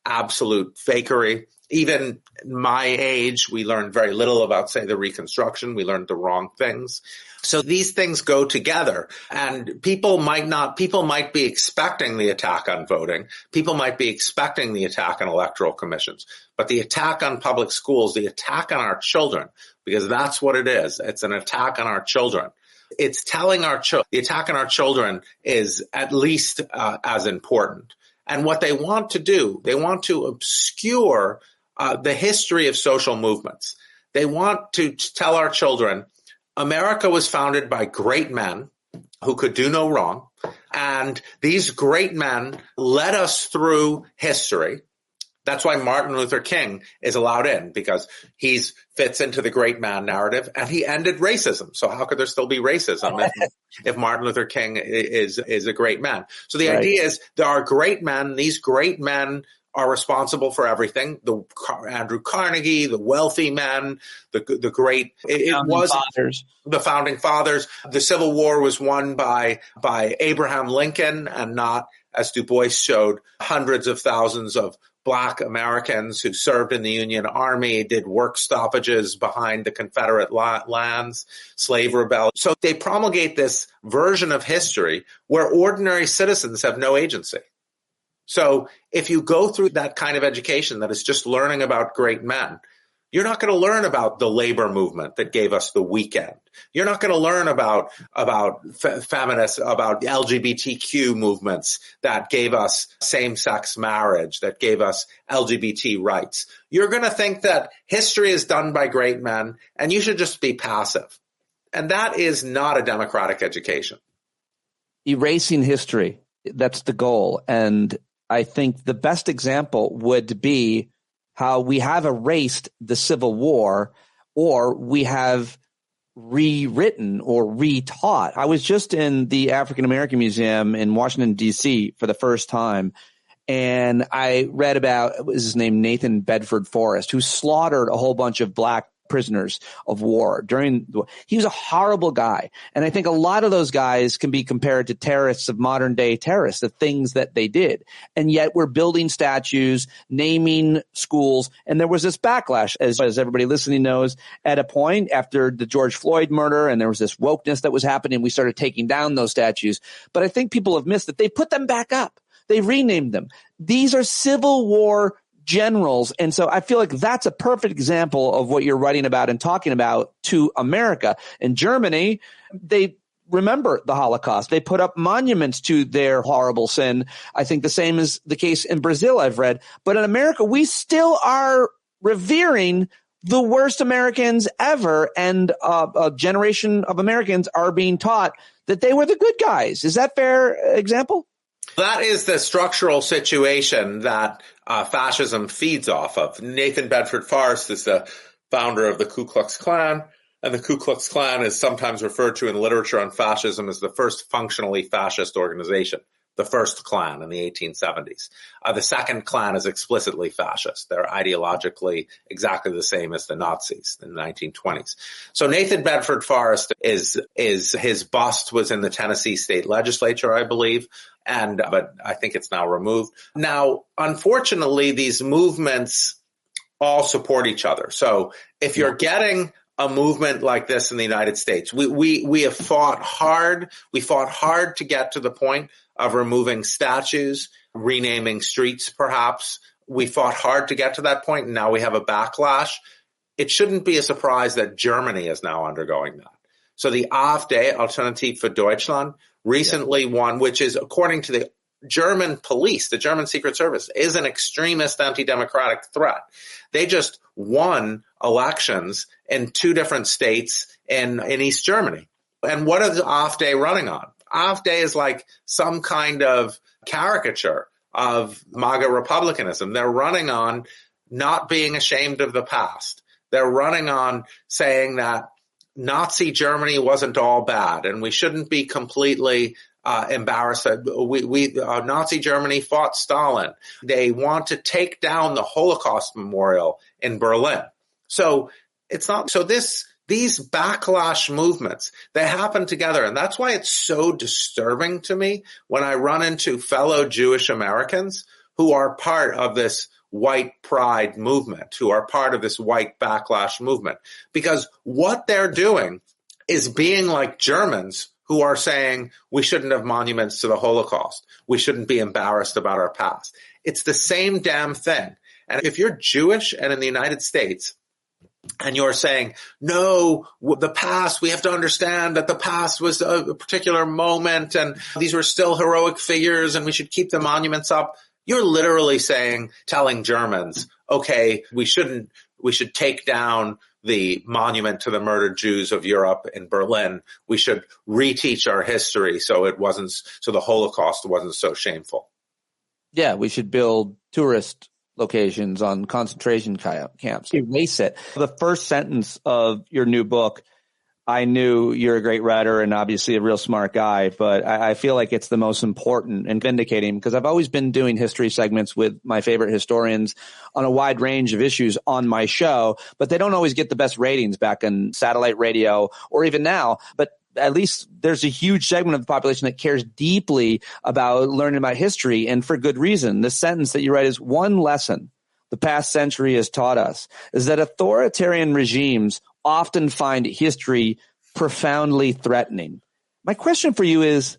Speaker 5: absolute fakery. Even my age, we learned very little about, say, the Reconstruction. We learned the wrong things. So these things go together, and people might be expecting the attack on voting. People might be expecting the attack on electoral commissions, but the attack on public schools, the attack on our children, because that's what it is. It's an attack on our children. It's telling the attack on our children is at least as important. And what they want to do, they want to obscure the history of social movements. They want to tell our children, America was founded by great men who could do no wrong. And these great men led us through history. That's why Martin Luther King is allowed in, because he fits into the great man narrative, and he ended racism. So how could there still be racism if Martin Luther King is a great man? So the idea is there are great men. These great men are responsible for everything. The Andrew Carnegie, the wealthy men, the great, it was
Speaker 3: fathers.
Speaker 5: The founding fathers. The Civil War was won by Abraham Lincoln and not, as Du Bois showed, hundreds of thousands of Black Americans who served in the Union Army, did work stoppages behind the Confederate lands, slave rebellion. So they promulgate this version of history where ordinary citizens have no agency. So if you go through that kind of education that is just learning about great men, you're not going to learn about the labor movement that gave us the weekend. You're not going to learn about feminists, about LGBTQ movements that gave us same-sex marriage, that gave us LGBT rights. You're going to think that history is done by great men and you should just be passive. And that is not a democratic education.
Speaker 3: Erasing history, that's the goal. And I think the best example would be how we have erased the Civil War, or we have rewritten or retaught. I was just in the African American Museum in Washington, D.C. for the first time, and I read about, what was his name, Nathan Bedford Forrest, who slaughtered a whole bunch of Black prisoners of war during the war. He was a horrible guy. And I think a lot of those guys can be compared to terrorists of modern day terrorists, the things that they did. And yet we're building statues, naming schools. And there was this backlash, as everybody listening knows, at a point after the George Floyd murder, and there was this wokeness that was happening. We started taking down those statues. But I think people have missed that they put them back up. They renamed them. These are Civil War generals. And so I feel like that's a perfect example of what you're writing about and talking about to America. In Germany, they remember the Holocaust. They put up monuments to their horrible sin. I think the same is the case in Brazil, I've read. But in America, we still are revering the worst Americans ever. And a generation of Americans are being taught that they were the good guys. Is that a fair example?
Speaker 5: That is the structural situation that fascism feeds off of. Nathan Bedford Forrest is the founder of the Ku Klux Klan, and the Ku Klux Klan is sometimes referred to in literature on fascism as the first functionally fascist organization, the first Klan in the 1870s. The second Klan is explicitly fascist. They're ideologically exactly the same as the Nazis in the 1920s. So Nathan Bedford Forrest is his bust was in the Tennessee state legislature, I believe. But I think it's now removed. Now, unfortunately, these movements all support each other. So if you're getting a movement like this in the United States, we have fought hard. We fought hard to get to the point of removing statues, renaming streets, perhaps. We fought hard to get to that point, and now we have a backlash. It shouldn't be a surprise that Germany is now undergoing that. So the AfD, Alternative für Deutschland, recently won, which is, according to the German police, the German Secret Service, is an extremist anti-democratic threat. They just won elections in 2 different states in East Germany. And what is the AfD running on? AfD is like some kind of caricature of MAGA republicanism. They're running on not being ashamed of the past. They're running on saying that Nazi Germany wasn't all bad, and we shouldn't be completely embarrassed. Nazi Germany fought Stalin. They want to take down the Holocaust memorial in Berlin. So it's not so. These backlash movements, they happen together, and that's why it's so disturbing to me when I run into fellow Jewish Americans who are part of this white pride movement, who are part of this white backlash movement, because what they're doing is being like Germans who are saying we shouldn't have monuments to the Holocaust. We shouldn't be embarrassed about our past. It's the same damn thing. And if you're Jewish and in the United States and you're saying, no, the past, we have to understand that the past was a particular moment and these were still heroic figures and we should keep the monuments up, you're literally telling Germans, okay, we should take down the monument to the murdered Jews of Europe in Berlin. We should reteach our history so the Holocaust wasn't so shameful.
Speaker 3: Yeah, we should build tourist locations on concentration camps. Erase it. The first sentence of your new book I knew you're a great writer and obviously a real smart guy, but I feel like it's the most important and vindicating because I've always been doing history segments with my favorite historians on a wide range of issues on my show, but they don't always get the best ratings back in satellite radio or even now. But at least there's a huge segment of the population that cares deeply about learning about history, and for good reason. The sentence that you write is one lesson the past century has taught us is that authoritarian regimes often find history profoundly threatening. My question for you is,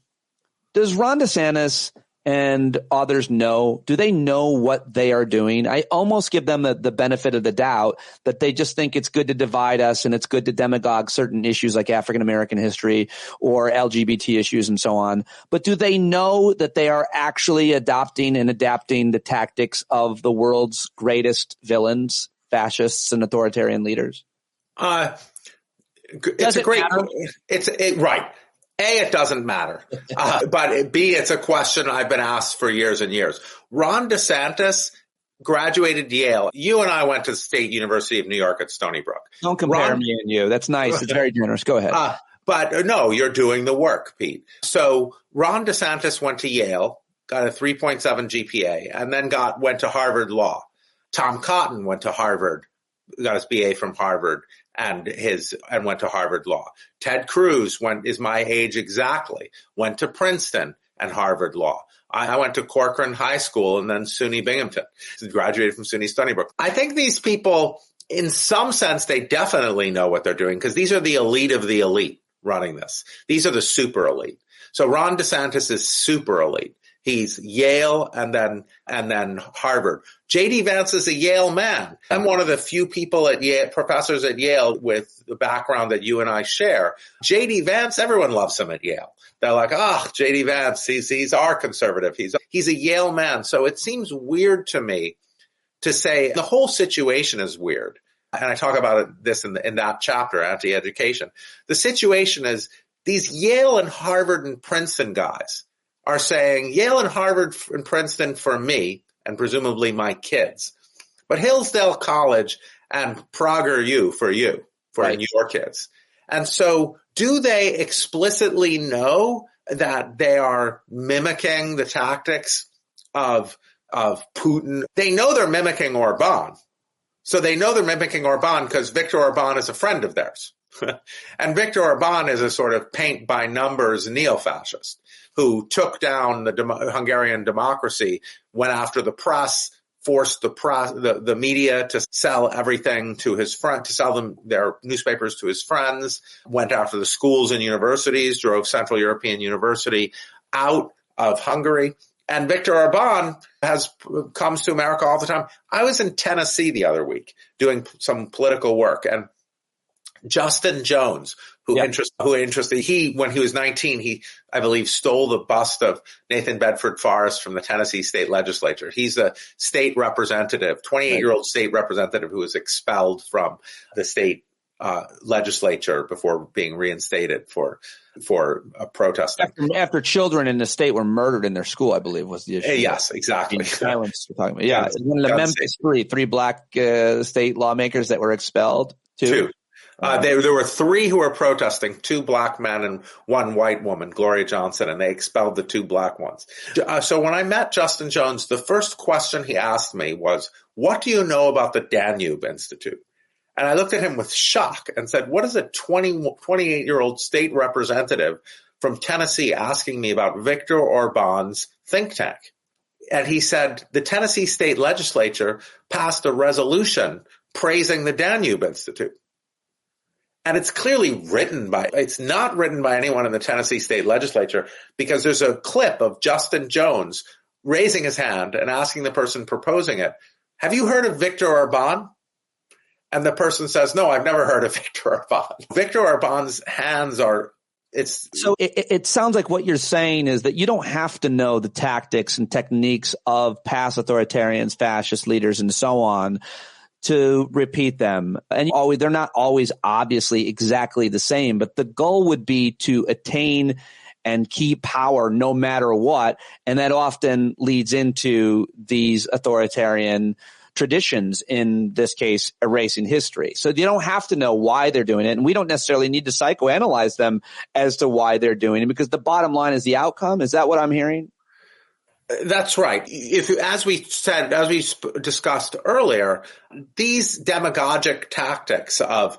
Speaker 3: does Ron DeSantis and others know? Do they know what they are doing? I almost give them the benefit of the doubt that they just think it's good to divide us and it's good to demagogue certain issues like African-American history or LGBT issues and so on. But do they know that they are actually adopting and adapting the tactics of the world's greatest villains, fascists and authoritarian leaders?
Speaker 5: It's a great, right. A, it doesn't matter. But B, it's a question I've been asked for years and years. Ron DeSantis graduated Yale. You and I went to the State University of New York at Stony Brook.
Speaker 3: Don't compare me and you. That's nice. It's very generous. Go ahead.
Speaker 5: But no, you're doing the work, Pete. So Ron DeSantis went to Yale, got a 3.7 GPA, and then went to Harvard Law. Tom Cotton went to Harvard, got his BA from Harvard and went to Harvard Law. Ted Cruz is my age exactly, went to Princeton and Harvard Law. I went to Corcoran High School and then SUNY Binghamton, graduated from SUNY Stony Brook. I think these people, in some sense, they definitely know what they're doing because these are the elite of the elite running this. These are the super elite. So Ron DeSantis is super elite. He's Yale and then Harvard. J.D. Vance is a Yale man. I'm one of the few people at Yale, professors at Yale with the background that you and I share. J.D. Vance, everyone loves him at Yale. They're like, J.D. Vance, he's our conservative. He's a Yale man. So it seems weird to me to say the whole situation is weird. And I talk about this in that chapter, anti-education. The situation is these Yale and Harvard and Princeton guys are saying Yale and Harvard and Princeton for me and presumably my kids, but Hillsdale College and Prager U for your kids. And so do they explicitly know that they are mimicking the tactics of Putin? They know they're mimicking Orban. So they know they're mimicking Orban because Viktor Orban is a friend of theirs. And Viktor Orban is a sort of paint by numbers neo-fascist who took down the Hungarian democracy, went after the press, forced the media to sell everything to his friend, to sell them their newspapers to his friends, went after the schools and universities, drove Central European University out of Hungary. And Viktor Orban comes to America all the time. I was in Tennessee the other week doing some political work, and Justin Jones, when he was 19, I believe, stole the bust of Nathan Bedford Forrest from the Tennessee state legislature. He's a state representative, 28-year-old state representative who was expelled from the state legislature before being reinstated for protesting.
Speaker 3: After children in the state were murdered in their school, I believe was the issue.
Speaker 5: Yes, exactly.
Speaker 3: Violence we're talking about. Yeah, in the Memphis three black state lawmakers that were expelled. Two.
Speaker 5: There were 3 who were protesting, 2 black men and 1 white woman, Gloria Johnson, and they expelled the 2 black ones. So when I met Justin Jones, the first question he asked me was, what do you know about the Danube Institute? And I looked at him with shock and said, what is a 28-year-old state representative from Tennessee asking me about Viktor Orban's think tank? And he said, the Tennessee state legislature passed a resolution praising the Danube Institute. And it's clearly it's not written by anyone in the Tennessee state legislature, because there's a clip of Justin Jones raising his hand and asking the person proposing it, have you heard of Viktor Orban? And the person says, no, I've never heard of Viktor Orban. Viktor Orban's hands
Speaker 3: So it sounds like what you're saying is that you don't have to know the tactics and techniques of past authoritarians, fascist leaders, and so on to repeat them. And they're not always obviously exactly the same, but the goal would be to attain and keep power no matter what. And that often leads into these authoritarian traditions, in this case, erasing history. So you don't have to know why they're doing it, and we don't necessarily need to psychoanalyze them as to why they're doing it, because the bottom line is the outcome. Is that what I'm hearing?
Speaker 5: That's right. As we discussed earlier, these demagogic tactics of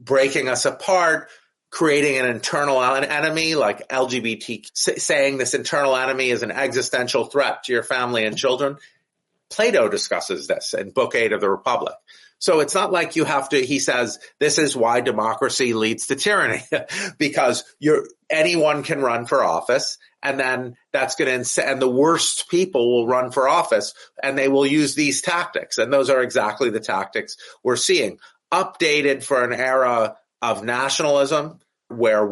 Speaker 5: breaking us apart, creating an internal enemy like LGBT, saying this internal enemy is an existential threat to your family and children. Plato discusses this in Book 8 of the Republic. So it's not like you have to, he says, this is why democracy leads to tyranny, because anyone can run for office, and then that's going to, and the worst people will run for office, and they will use these tactics. And those are exactly the tactics we're seeing, updated for an era of nationalism where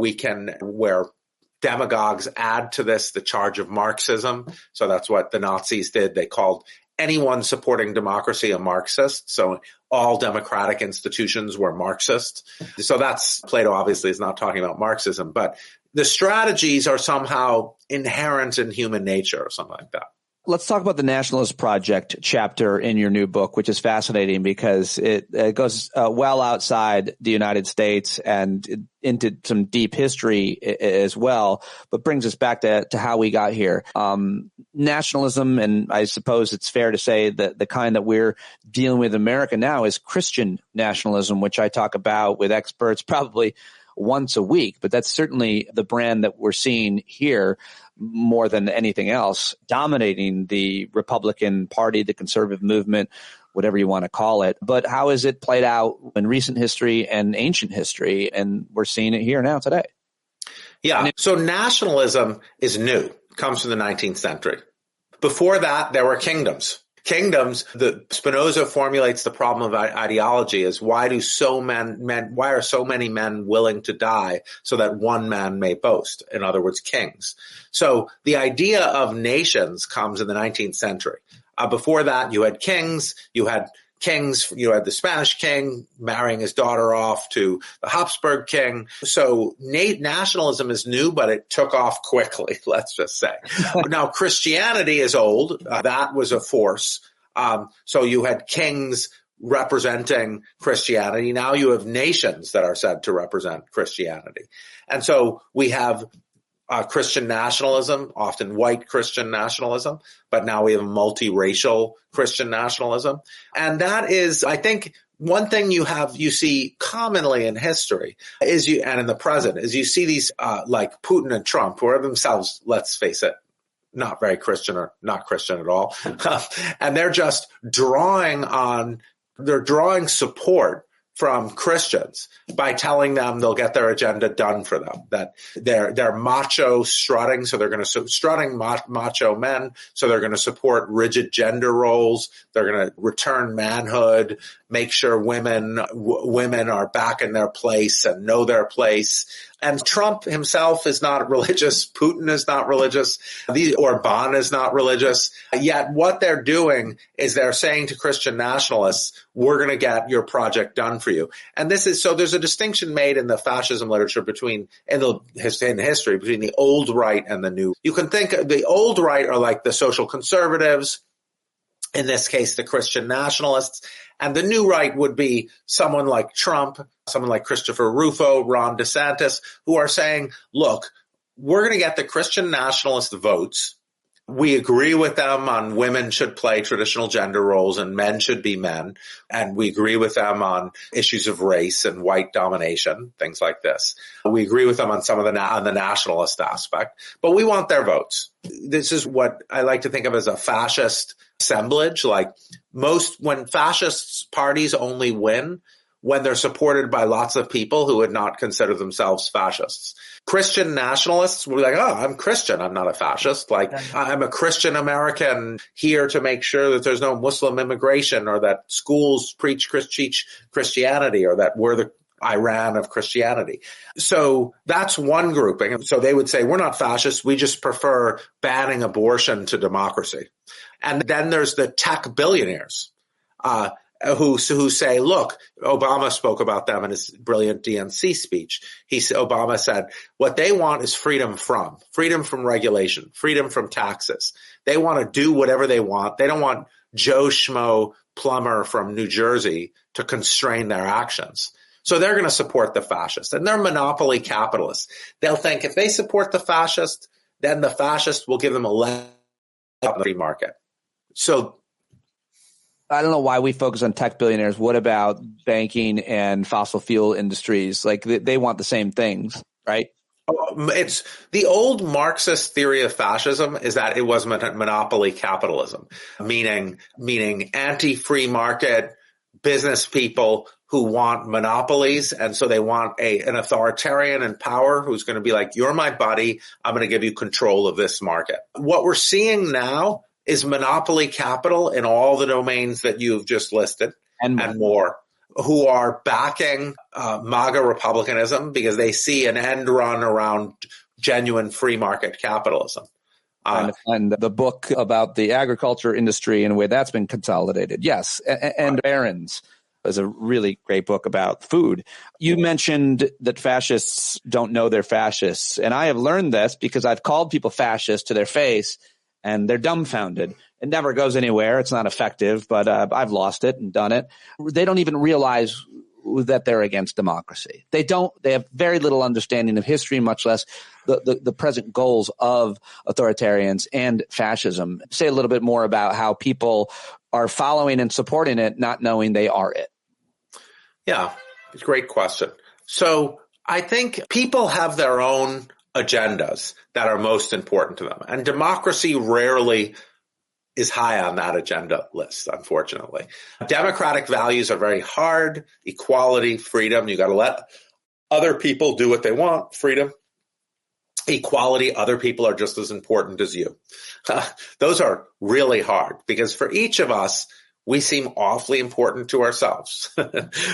Speaker 5: demagogues add to this the charge of Marxism. So that's what the Nazis did. They called anyone supporting democracy a Marxist. So all democratic institutions were Marxist. So that's, Plato obviously is not talking about Marxism, but the strategies are somehow inherent in human nature or something like that.
Speaker 3: Let's talk about the Nationalist Project chapter in your new book, which is fascinating because it goes well outside the United States and into some deep history as well, but brings us back to how we got here. Nationalism, and I suppose it's fair to say that the kind that we're dealing with in America now is Christian nationalism, which I talk about with experts probably once a week, but that's certainly the brand that we're seeing here more than anything else, dominating the Republican Party, the conservative movement, whatever you want to call it. But how has it played out in recent history and ancient history? And we're seeing it here now today.
Speaker 5: Yeah. So nationalism is new, comes from the 19th century. Before that, there were kingdoms. Kingdoms, Spinoza formulates the problem of ideology as why are so many men willing to die so that one man may boast? In other words, kings. So the idea of nations comes in the 19th century. Before that, you had kings, you had the Spanish king marrying his daughter off to the Habsburg king. So nationalism is new, but it took off quickly, let's just say. Now, Christianity is old. That was a force. So you had kings representing Christianity. Now you have nations that are said to represent Christianity. And so we have Christian nationalism, often white Christian nationalism, but now we have multiracial Christian nationalism. And that is, I think, one thing you see commonly in history and in the present is you see these like Putin and Trump, who are themselves, let's face it, not very Christian or not Christian at all. And they're just drawing support from Christians by telling them they'll get their agenda done for them, that they're macho strutting. So they're going to strutting macho men. So they're going to support rigid gender roles. They're going to return manhood, make sure women are back in their place and know their place. And Trump himself is not religious. Putin is not religious. Orban is not religious. Yet what they're doing is they're saying to Christian nationalists, we're going to get your project done for you. And so there's a distinction made in the fascism literature in history between the old right and the new. You can think the old right are like the social conservatives, in this case, the Christian nationalists. And the new right would be someone like Trump, someone like Christopher Rufo, Ron DeSantis, who are saying, look, we're going to get the Christian nationalist votes. We agree with them on women should play traditional gender roles and men should be men. And we agree with them on issues of race and white domination, things like this. We agree with them on some of on the nationalist aspect, but we want their votes. This is what I like to think of as a fascist assemblage. Like when fascist parties only win when they're supported by lots of people who would not consider themselves fascists. Christian nationalists will be like, oh, I'm Christian. I'm not a fascist. Like, I'm a Christian American here to make sure that there's no Muslim immigration or that schools preach Christianity or that we're the Iran of Christianity. So that's one grouping. So they would say, we're not fascists. We just prefer banning abortion to democracy. And then there's the tech billionaires, who say, look, Obama spoke about them in his brilliant DNC speech. Obama said, what they want is freedom from regulation, freedom from taxes. They want to do whatever they want. They don't want Joe Schmo plumber from New Jersey to constrain their actions. So they're going to support the fascist, and they're monopoly capitalists. They'll think if they support the fascist, then the fascist will give them a leg up in the free market. So
Speaker 3: I don't know why we focus on tech billionaires. What about banking and fossil fuel industries? Like they want the same things, right?
Speaker 5: It's the old Marxist theory of fascism is that it was monopoly capitalism, meaning anti-free market business people who want monopolies. And so they want an authoritarian in power who's going to be like, you're my buddy. I'm going to give you control of this market. What we're seeing now is monopoly capital in all the domains that you've just listed and more, who are backing MAGA republicanism because they see an end run around genuine free market capitalism.
Speaker 3: And the book about the agriculture industry and the way that's been consolidated. Yes. And Barron's is a really great book about food. You mentioned that fascists don't know they're fascists. And I have learned this because I've called people fascists to their face and they're dumbfounded. It never goes anywhere. It's not effective, but I've lost it and done it. They don't even realize that they're against democracy. They have very little understanding of history, much less the present goals of authoritarians and fascism. Say a little bit more about how people are following and supporting it, not knowing they are it.
Speaker 5: Yeah, it's a great question. So I think people have their own agendas that are most important to them. And democracy rarely is high on that agenda list, unfortunately. Democratic values are very hard. Equality, freedom. You got to let other people do what they want. Freedom, equality, other people are just as important as you. Those are really hard because for each of us, we seem awfully important to ourselves.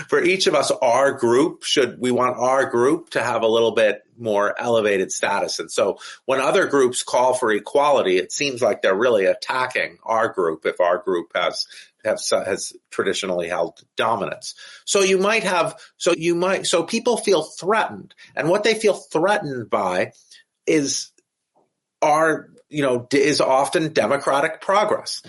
Speaker 5: For each of us, we want our group to have a little bit more elevated status. And so when other groups call for equality, it seems like they're really attacking our group if our group has traditionally held dominance. So people feel threatened. And what they feel threatened by is often democratic progress.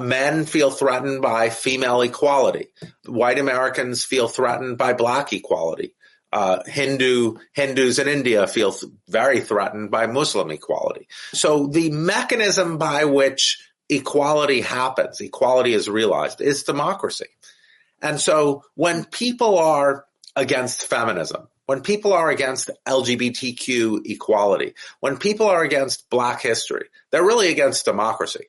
Speaker 5: Men feel threatened by female equality. White Americans feel threatened by black equality. Hindus in India feel very threatened by Muslim equality. So the mechanism by which equality happens, equality is realized, is democracy. And so when people are against feminism, when people are against LGBTQ equality, when people are against black history, they're really against democracy.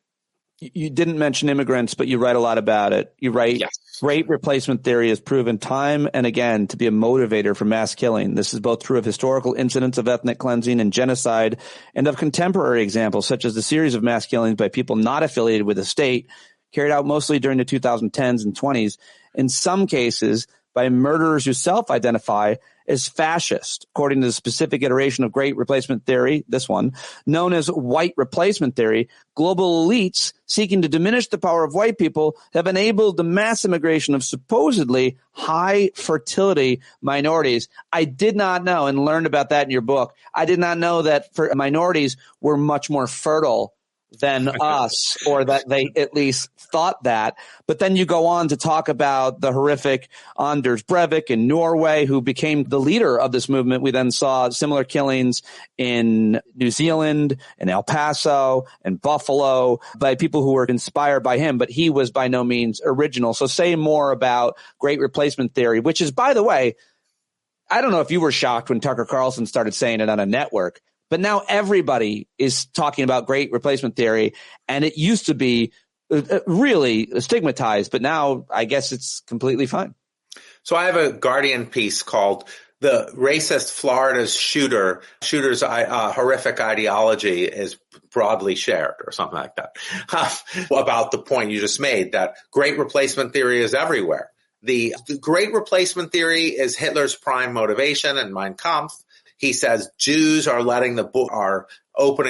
Speaker 3: You didn't mention immigrants, but you write a lot about it. You write, yes. Great replacement theory has proven time and again to be a motivator for mass killing. This is both true of historical incidents of ethnic cleansing and genocide and of contemporary examples, such as the series of mass killings by people not affiliated with the state, carried out mostly during the 2010s and 20s. In some cases, by murderers who self-identify as fascist, according to the specific iteration of great replacement theory, this one, known as white replacement theory. Global elites seeking to diminish the power of white people have enabled the mass immigration of supposedly high fertility minorities. I did not know, and learned about that in your book, I did not know that minorities were much more fertile than us, or that they at least thought that. But then you go on to talk about the horrific Anders Breivik in Norway, who became the leader of this movement. We then saw similar killings in New Zealand, in El Paso, and Buffalo by people who were inspired by him, but he was by no means original. So say more about great replacement theory, which is, by the way, I don't know if you were shocked when Tucker Carlson started saying it on a network, but now everybody is talking about great replacement theory, and it used to be really stigmatized, but now I guess it's completely fine.
Speaker 5: So I have a Guardian piece called "The Racist Florida's Shooter's Horrific Ideology is Broadly Shared," or something like that, about the point you just made, that great replacement theory is everywhere. The great replacement theory is Hitler's prime motivation in Mein Kampf. He says Jews are opening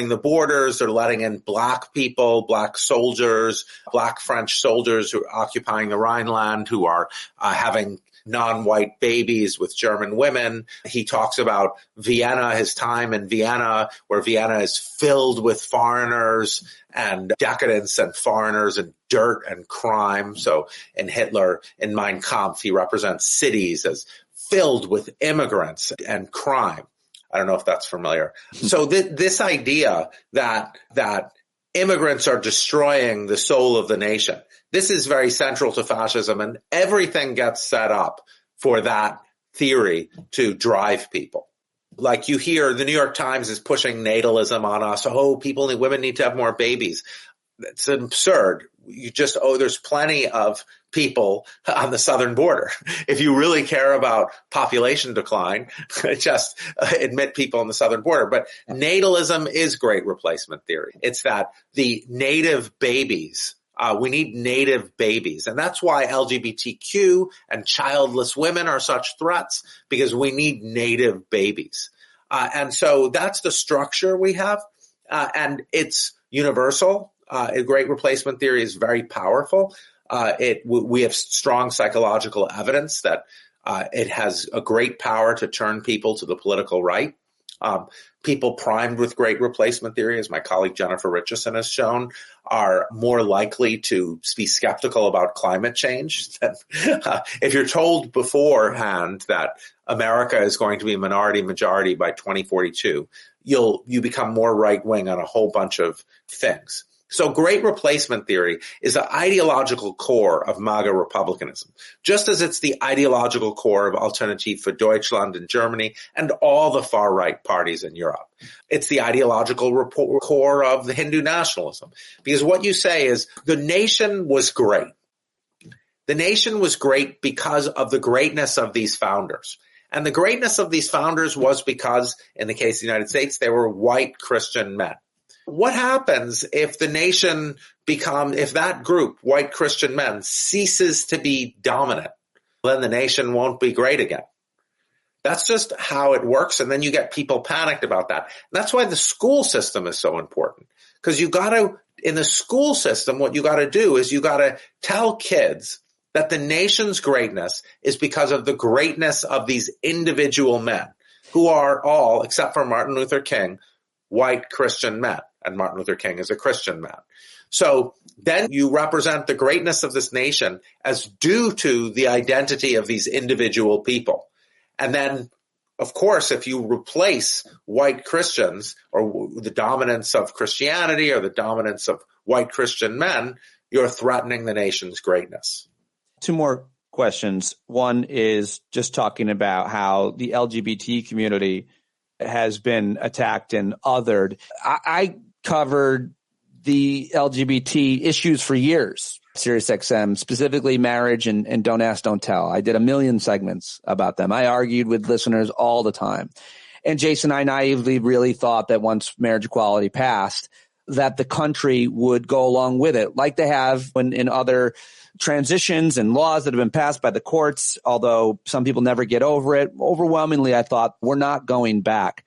Speaker 5: the borders. They're letting in black people, black soldiers, black French soldiers who are occupying the Rhineland, who are having non-white babies with German women. He talks about Vienna, his time in Vienna, where Vienna is filled with foreigners and decadence and foreigners and dirt and crime. So in Hitler, in Mein Kampf, he represents cities as filled with immigrants and crime. I don't know if that's familiar. So this idea that immigrants are destroying the soul of the nation, this is very central to fascism, and everything gets set up for that theory to drive people. Like you hear the New York Times is pushing natalism on us. Oh, women need to have more babies. It's absurd. There's plenty of people on the southern border. If you really care about population decline, just admit people on the southern border. But natalism is great replacement theory. It's that the native babies, we need native babies. And that's why LGBTQ and childless women are such threats, because we need native babies. And so that's the structure we have. And it's universal. A great replacement theory is very powerful. We have strong psychological evidence that it has a great power to turn people to the political right. People primed with great replacement theory, as my colleague Jennifer Richardson has shown, are more likely to be skeptical about climate change. If you're told beforehand that America is going to be minority majority by 2042, you become more right wing on a whole bunch of things. So great replacement theory is the ideological core of MAGA republicanism, just as it's the ideological core of Alternative für Deutschland in Germany and all the far-right parties in Europe. It's the ideological core of the Hindu nationalism, because what you say is the nation was great. The nation was great because of the greatness of these founders. And the greatness of these founders was because, in the case of the United States, they were white Christian men. What happens if the nation if that group, white Christian men, ceases to be dominant? Then the nation won't be great again. That's just how it works. And then you get people panicked about that. And that's why the school system is so important. Because in the school system, what you got to do is you got to tell kids that the nation's greatness is because of the greatness of these individual men who are all, except for Martin Luther King, white Christian men. And Martin Luther King is a Christian man. So then you represent the greatness of this nation as due to the identity of these individual people. And then, of course, if you replace white Christians or the dominance of Christianity or the dominance of white Christian men, you're threatening the nation's greatness.
Speaker 3: Two more questions. One is just talking about how the LGBT community has been attacked and othered. I covered the LGBT issues for years, SiriusXM, specifically marriage and Don't Ask, Don't Tell. I did 1 million segments about them. I argued with listeners all the time. And Jason, I naively really thought that once marriage equality passed, that the country would go along with it, like they have in other transitions and laws that have been passed by the courts, although some people never get over it. Overwhelmingly, I thought we're not going back.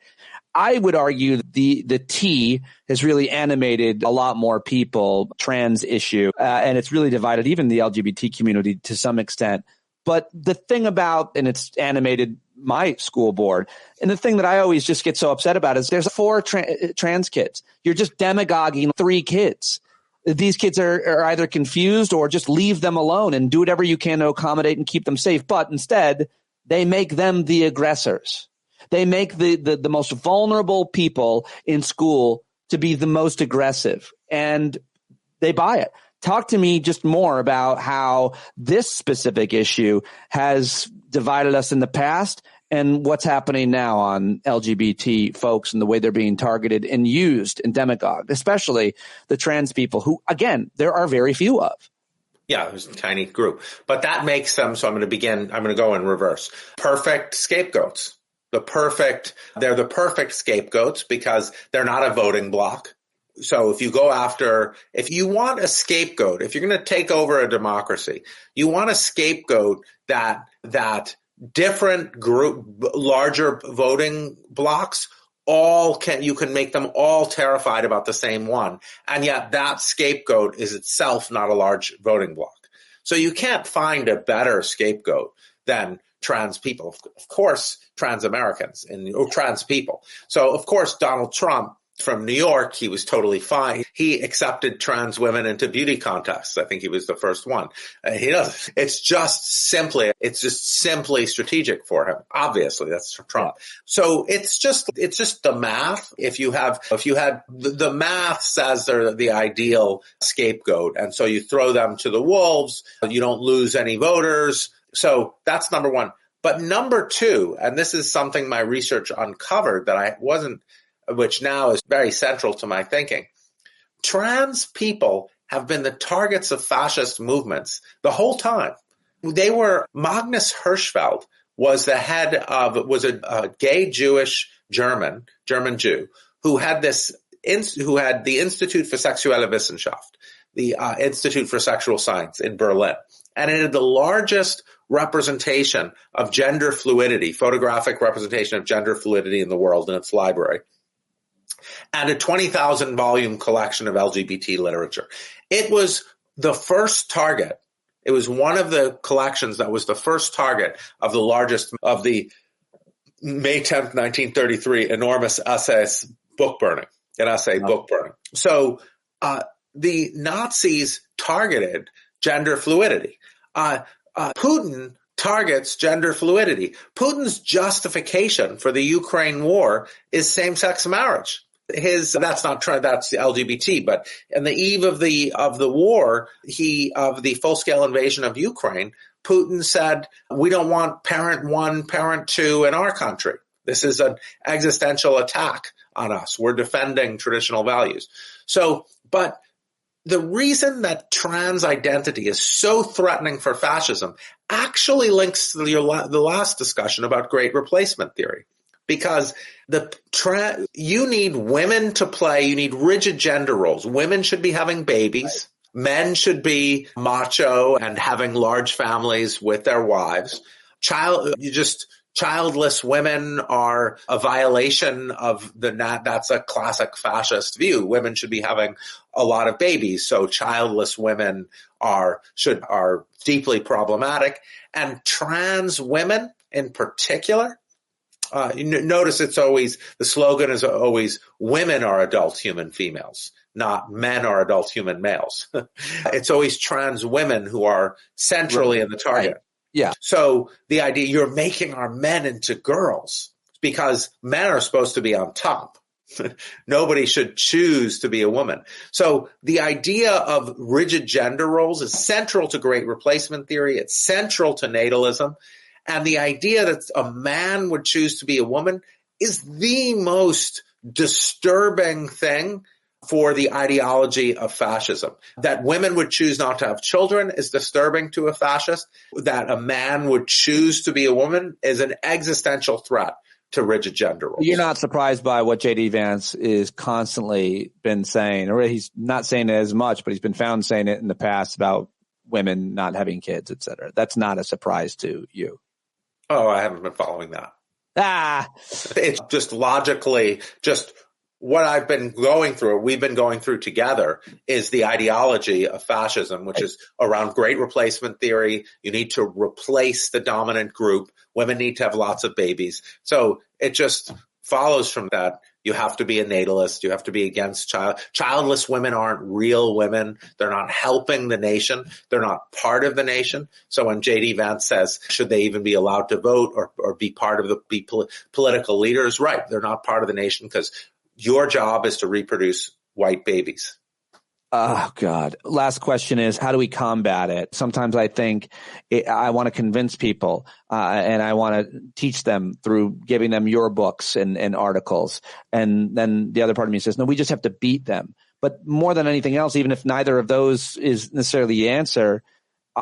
Speaker 3: I would argue the T has really animated a lot more people, trans issue, and it's really divided even the LGBT community to some extent. But the thing about, and it's animated my school board, and the thing that I always just get so upset about is there's 4 trans kids. You're just demagoguing 3 kids. These kids are either confused or just leave them alone and do whatever you can to accommodate and keep them safe. But instead, they make them the aggressors. They make the most vulnerable people in school to be the most aggressive, and they buy it. Talk to me just more about how this specific issue has divided us in the past and what's happening now on LGBT folks and the way they're being targeted and used and demagogued, especially the trans people who, again, there are very few of.
Speaker 5: Yeah, there's a tiny group. But that makes them, so I'm going to go in reverse. Perfect scapegoats. They're the perfect scapegoats because they're not a voting bloc. So if you want a scapegoat, if you're going to take over a democracy, you want a scapegoat that different larger voting blocs you can make them all terrified about the same one. And yet that scapegoat is itself not a large voting bloc. So you can't find a better scapegoat than trans people. Of course, trans Americans or trans people. So, of course, Donald Trump from New York, he was totally fine. He accepted trans women into beauty contests. I think he was the first one. He doesn't. It's just simply strategic for him. Obviously, that's Trump. So it's just the math. If you had the math says they're the ideal scapegoat, and so you throw them to the wolves. You don't lose any voters. So that's number one. But number two, and this is something my research uncovered that which now is very central to my thinking. Trans people have been the targets of fascist movements the whole time. Magnus Hirschfeld was a gay Jewish German Jew who had the Institute for Sexuelle Wissenschaft, the Institute for Sexual Science in Berlin. And it had the largest representation of gender fluidity, photographic representation of gender fluidity in the world in its library, and a 20,000 volume collection of LGBT literature. It was the first target. It was one of the collections that was the first target of the largest of the May 10th, 1933 enormous book burning. So the Nazis targeted gender fluidity. Putin targets gender fluidity. Putin's justification for the Ukraine war is same-sex marriage. That's not true. That's the LGBT. But in the eve of the war, of the full-scale invasion of Ukraine, Putin said, "We don't want parent one, parent two in our country. This is an existential attack on us. We're defending traditional values." But the reason that trans identity is so threatening for fascism actually links to the last discussion about great replacement theory. Because you need women to play, you need rigid gender roles. Women should be having babies. Men should be macho and having large families with their wives. Childless women are a violation of that's a classic fascist view. Women should be having a lot of babies. So childless women are deeply problematic. And trans women in particular, notice the slogan is always women are adult human females, not men are adult human males. It's always trans women who are centrally in the target.
Speaker 3: Right. Yeah.
Speaker 5: So the idea you're making our men into girls because men are supposed to be on top. Nobody should choose to be a woman. So the idea of rigid gender roles is central to great replacement theory. It's central to natalism. And the idea that a man would choose to be a woman is the most disturbing thing for the ideology of fascism. That women would choose not to have children is disturbing to a fascist. That a man would choose to be a woman is an existential threat to rigid gender roles.
Speaker 3: You're not surprised by what J.D. Vance is constantly been saying, or he's not saying it as much, but he's been found saying it in the past about women not having kids, et cetera. That's not a surprise to you.
Speaker 5: Oh, I haven't been following that. It's just logically, just what I've been going through, we've been going through together, is the ideology of fascism, which is around great replacement theory. You need to replace the dominant group. Women need to have lots of babies. So it just follows from that. You have to be a natalist. You have to be against childless women aren't real women. They're not helping the nation. They're not part of the nation. So when J.D. Vance says, should they even be allowed to vote or be part of political leaders? Right. They're not part of the nation because your job is to reproduce white babies.
Speaker 3: Oh, God. Last question is, how do we combat it? Sometimes I think I want to convince people and I want to teach them through giving them your books and articles. And then the other part of me says, no, we just have to beat them. But more than anything else, even if neither of those is necessarily the answer,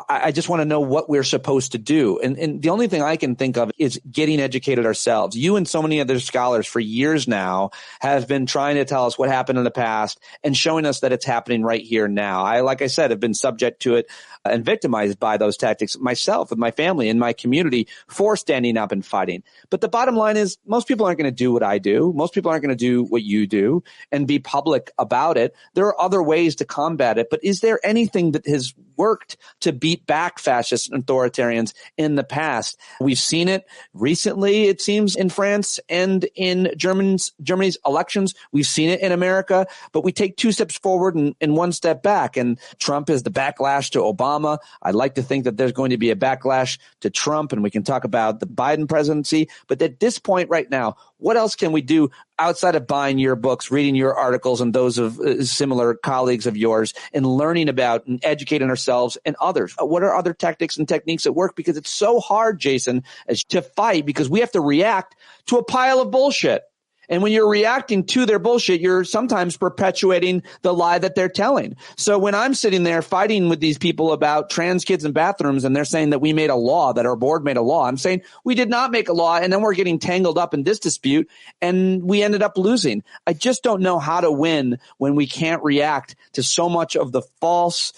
Speaker 3: I just want to know what we're supposed to do. And the only thing I can think of is getting educated ourselves. You and so many other scholars for years now have been trying to tell us what happened in the past and showing us that it's happening right here now. I, like I said, have been subject to it and victimized by those tactics myself, with my family and my community, for standing up and fighting. But the bottom line is most people aren't going to do what I do. Most people aren't going to do what you do and be public about it. There are other ways to combat it. But is there anything that has worked to beat back fascists and authoritarians in the past. We've seen it recently, it seems, in France and in Germany's elections. We've seen it in America, but we take 2 steps forward and 1 step back. And Trump is the backlash to Obama. I'd like to think that there's going to be a backlash to Trump, and we can talk about the Biden presidency. But at this point right now, what else can we do outside of buying your books, reading your articles and those of similar colleagues of yours, and learning about and educating ourselves and others? What are other tactics and techniques that work? Because it's so hard, Jason, to fight, because we have to react to a pile of bullshit. And when you're reacting to their bullshit, you're sometimes perpetuating the lie that they're telling. So when I'm sitting there fighting with these people about trans kids in bathrooms, and they're saying that we made a law, that our board made a law, I'm saying we did not make a law. And then we're getting tangled up in this dispute, and we ended up losing. I just don't know how to win when we can't react to so many of the false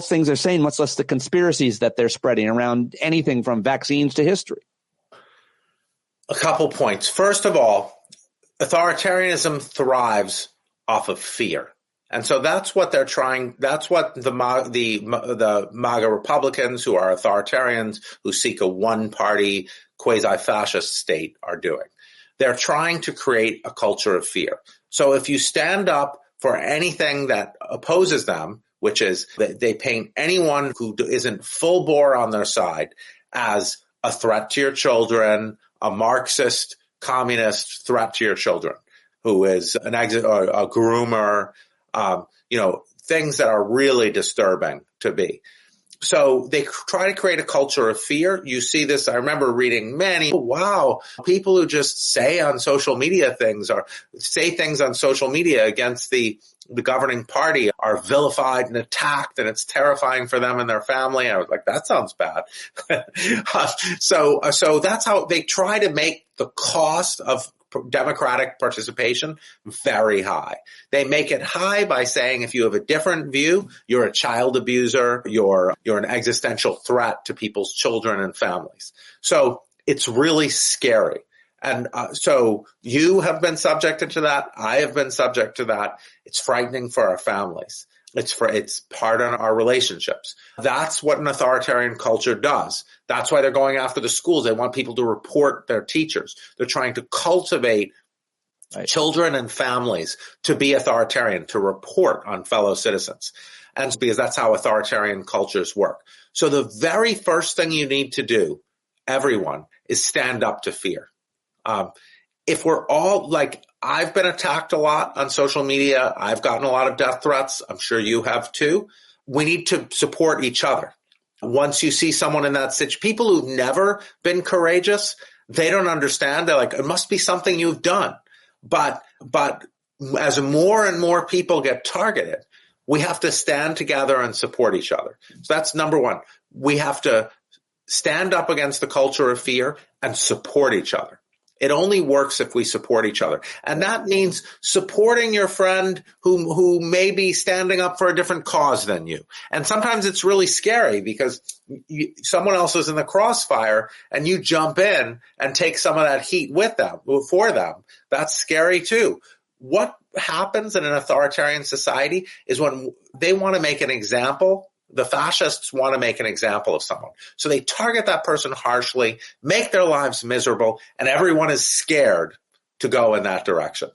Speaker 3: things they're saying, much less the conspiracies that they're spreading around anything from vaccines to history.
Speaker 5: A couple points. First of all, authoritarianism thrives off of fear. And so that's what they're trying. That's what the MAGA Republicans, who are authoritarians, who seek a one-party quasi-fascist state, are doing. They're trying to create a culture of fear. So if you stand up for anything that opposes them, which is that they paint anyone who isn't full bore on their side as a threat to your children, a Marxist, communist threat to your children, who is a groomer, things that are really disturbing to be. So they try to create a culture of fear. You see this. I remember reading people who just say on social media things on social media against the governing party are vilified and attacked, and it's terrifying for them and their family. I was like, that sounds bad. So that's how they try to make the cost of democratic participation very high. They make it high by saying if you have a different view, you're a child abuser, you're an existential threat to people's children and families. So it's really scary. And so you have been subjected to that. I have been subject to that. It's frightening for our families. It's part of our relationships. That's what an authoritarian culture does. That's why they're going after the schools. They want people to report their teachers. They're trying to cultivate children and families to be authoritarian, to report on fellow citizens. And because that's how authoritarian cultures work. So the very first thing you need to do, everyone, is stand up to fear. If we're all I've been attacked a lot on social media. I've gotten a lot of death threats. I'm sure you have too. We need to support each other. Once you see someone in that situation, people who've never been courageous, they don't understand. They're like, it must be something you've done. But as more and more people get targeted, we have to stand together and support each other. So that's number one. We have to stand up against the culture of fear and support each other. It only works if we support each other. And that means supporting your friend who may be standing up for a different cause than you. And sometimes it's really scary because someone else is in the crossfire and you jump in and take some of that heat for them. That's scary too. What happens in an authoritarian society is when they want to make an example, the fascists want to make an example of someone. So they target that person harshly, make their lives miserable, and everyone is scared to go in that direction.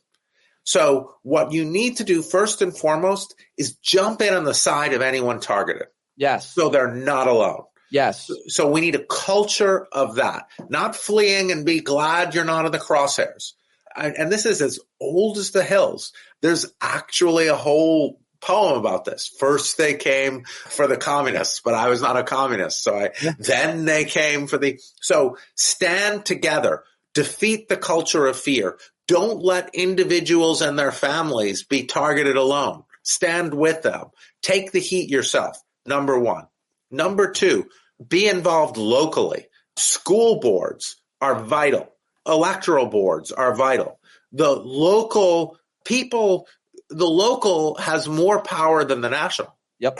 Speaker 5: So what you need to do first and foremost is jump in on the side of anyone targeted.
Speaker 3: Yes.
Speaker 5: So they're not alone.
Speaker 3: Yes.
Speaker 5: So we need a culture of that, not fleeing and be glad you're not in the crosshairs. And this is as old as the hills. There's actually a whole poem about this. First they came for the communists, but I was not a communist. Then they came so stand together, defeat the culture of fear. Don't let individuals and their families be targeted alone. Stand with them. Take the heat yourself. Number one. Number two, be involved locally. School boards are vital. Electoral boards are vital. The local has more power than the national.
Speaker 3: Yep.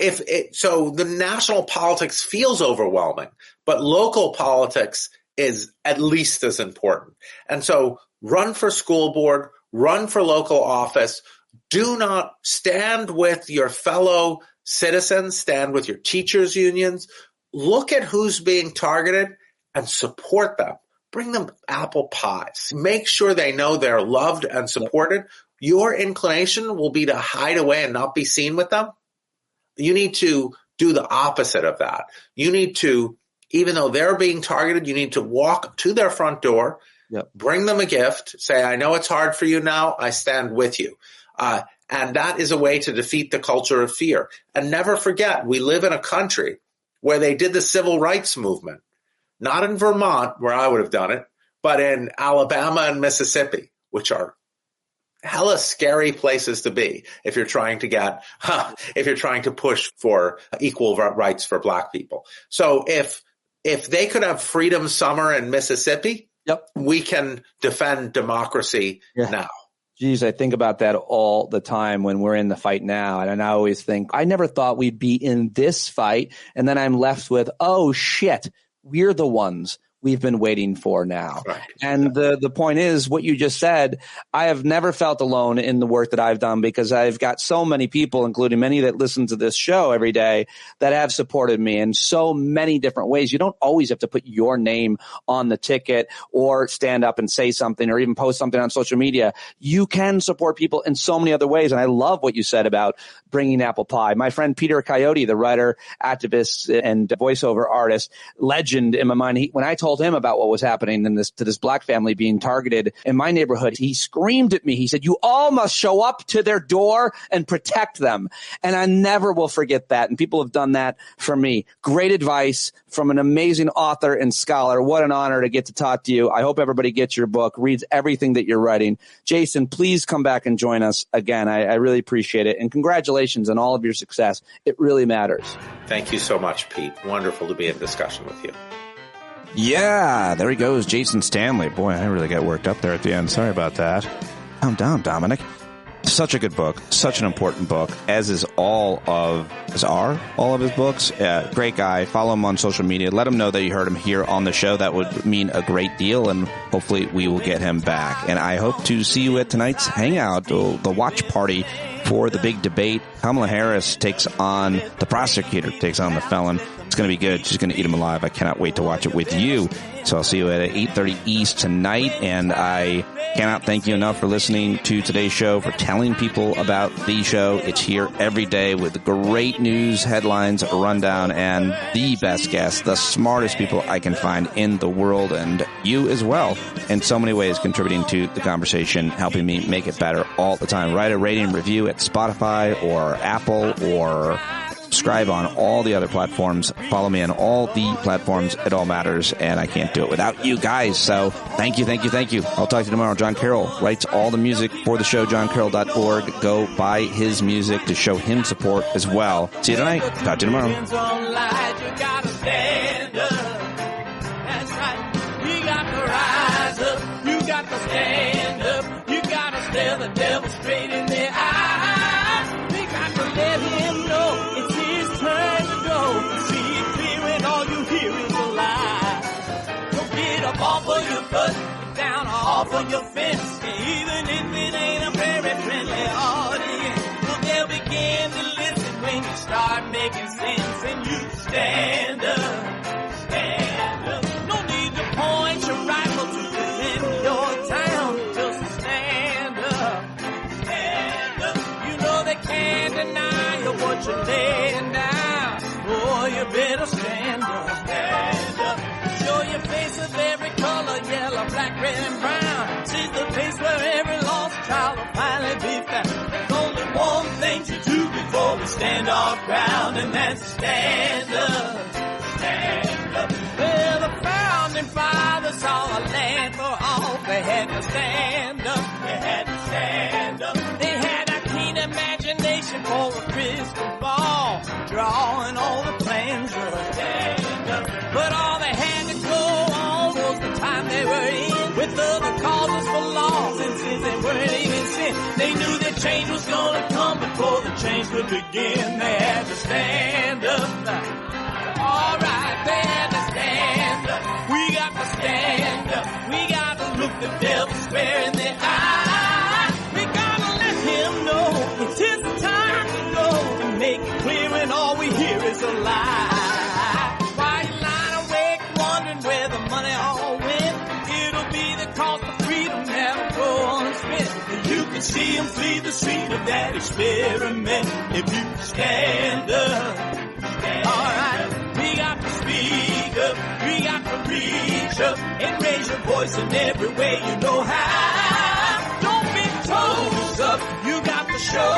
Speaker 5: So the national politics feels overwhelming, but local politics is at least as important. And so run for school board, run for local office. Do not stand with your fellow citizens, stand with your teachers' unions. Look at who's being targeted and support them. Bring them apple pies. Make sure they know they're loved and supported. Your inclination will be to hide away and not be seen with them. You need to do the opposite of that. You need to, even though they're being targeted, you need to walk to their front door, bring them a gift, say, I know it's hard for you now, I stand with you. And that is a way to defeat the culture of fear. And never forget, we live in a country where they did the civil rights movement, not in Vermont, where I would have done it, but in Alabama and Mississippi, which are hella scary places to be if you're trying to push for equal rights for black people. So if they could have Freedom Summer in Mississippi, we can defend democracy now.
Speaker 3: Geez, I think about that all the time when we're in the fight now. And I always think, I never thought we'd be in this fight. And then I'm left with, oh shit, we're the ones we've been waiting for now. Right. And the point is what you just said. I have never felt alone in the work that I've done because I've got so many people, including many that listen to this show every day, that have supported me in so many different ways. You don't always have to put your name on the ticket or stand up and say something or even post something on social media. You can support people in so many other ways. And I love what you said about bringing apple pie. My friend Peter Coyote, the writer, activist, and voiceover artist, legend in my mind, when I told him about what was happening to this black family being targeted in my neighborhood, he screamed at me. He said, you all must show up to their door and protect them. And I never will forget that. And people have done that for me. Great advice from an amazing author and scholar. What an honor to get to talk to you. I hope everybody gets your book, reads everything that you're writing. Jason, please come back and join us again. I really appreciate it. And congratulations on all of your success. It really matters.
Speaker 5: Thank you so much, Pete. Wonderful to be in discussion with you.
Speaker 2: Yeah, there he goes, Jason Stanley. Boy, I really got worked up there at the end. Sorry about that. Calm down, Dominic. Such a good book, such an important book, as are all of his books. Great guy. Follow him on social media. Let him know that you heard him here on the show. That would mean a great deal, and hopefully we will get him back. And I hope to see you at tonight's hangout, the watch party for the big debate. Kamala Harris takes on the prosecutor, takes on the felon. It's going to be good. She's going to eat him alive. I cannot wait to watch it with you. So I'll see you at 8:30 East tonight. And I cannot thank you enough for listening to today's show, for telling people about the show. It's here every day with great news, headlines, a rundown, and the best guests, the smartest people I can find in the world, and you as well, in so many ways contributing to the conversation, helping me make it better all the time. Write a rating review at Spotify or Apple or subscribe on all the other platforms. Follow me on all the platforms. It all matters, and I can't do it without you guys. So thank you. I'll talk to you tomorrow. John Carroll writes all the music for the show, johncarroll.org. Go buy his music to show him support as well. See you tonight. Talk to you tomorrow.
Speaker 1: That's right. You got to rise up. You got to stand up. You got to stare the devil straight in the eye. We got to let him know it's his turn to go. See it clear and all you hear is a lie. So get up off of your butt, get down off of your fence. Even if it ain't a very friendly audience, well, they'll begin to listen when you start making sense. And you stand up, stand up. No need to point your rifle to defend your town. Just stand up, stand up. You know they can't deny you what you're laying down. Boy, you better stand up, stand up. Show your face of every color, yellow, black, red, and brown. See the place where every lost child will finally be found. There's only one thing to do before we stand our ground, and that's stand up, stand up. Well, the founding fathers saw a land for all. They had to stand up, they had to stand up. They had a keen imagination for a crystal ball, drawing all the plans of a stand up. But all they had to go on was the time they were in, with other causes for laws, and since they weren't even sin, they knew that change was gonna come before the change would begin. They had to stand up. All right, they had to stand up. We got to stand up. We got to look the devil square in the eye. We gotta let him know it's his time to go and make it clear. spent. You can see them flee the scene of that experiment if you stand up. Alright, we got to speak up, we got to reach up and raise your voice in every way you know how. Don't be toes up, you got to show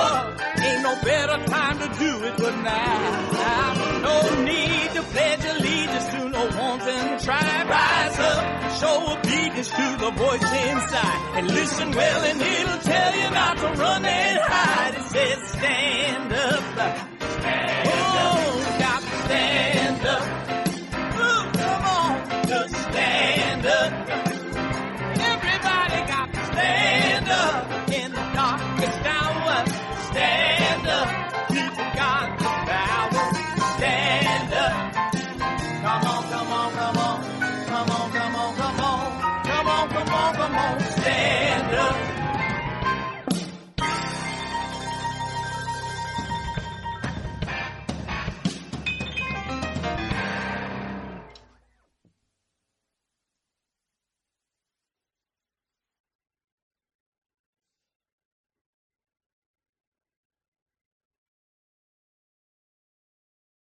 Speaker 1: up. Ain't no better time to do it but now. No need to pledge allegiance to no wanton tribe. Rise up and show obedience to the voice inside. And listen well and it'll tell you not to run and hide. It says stand up.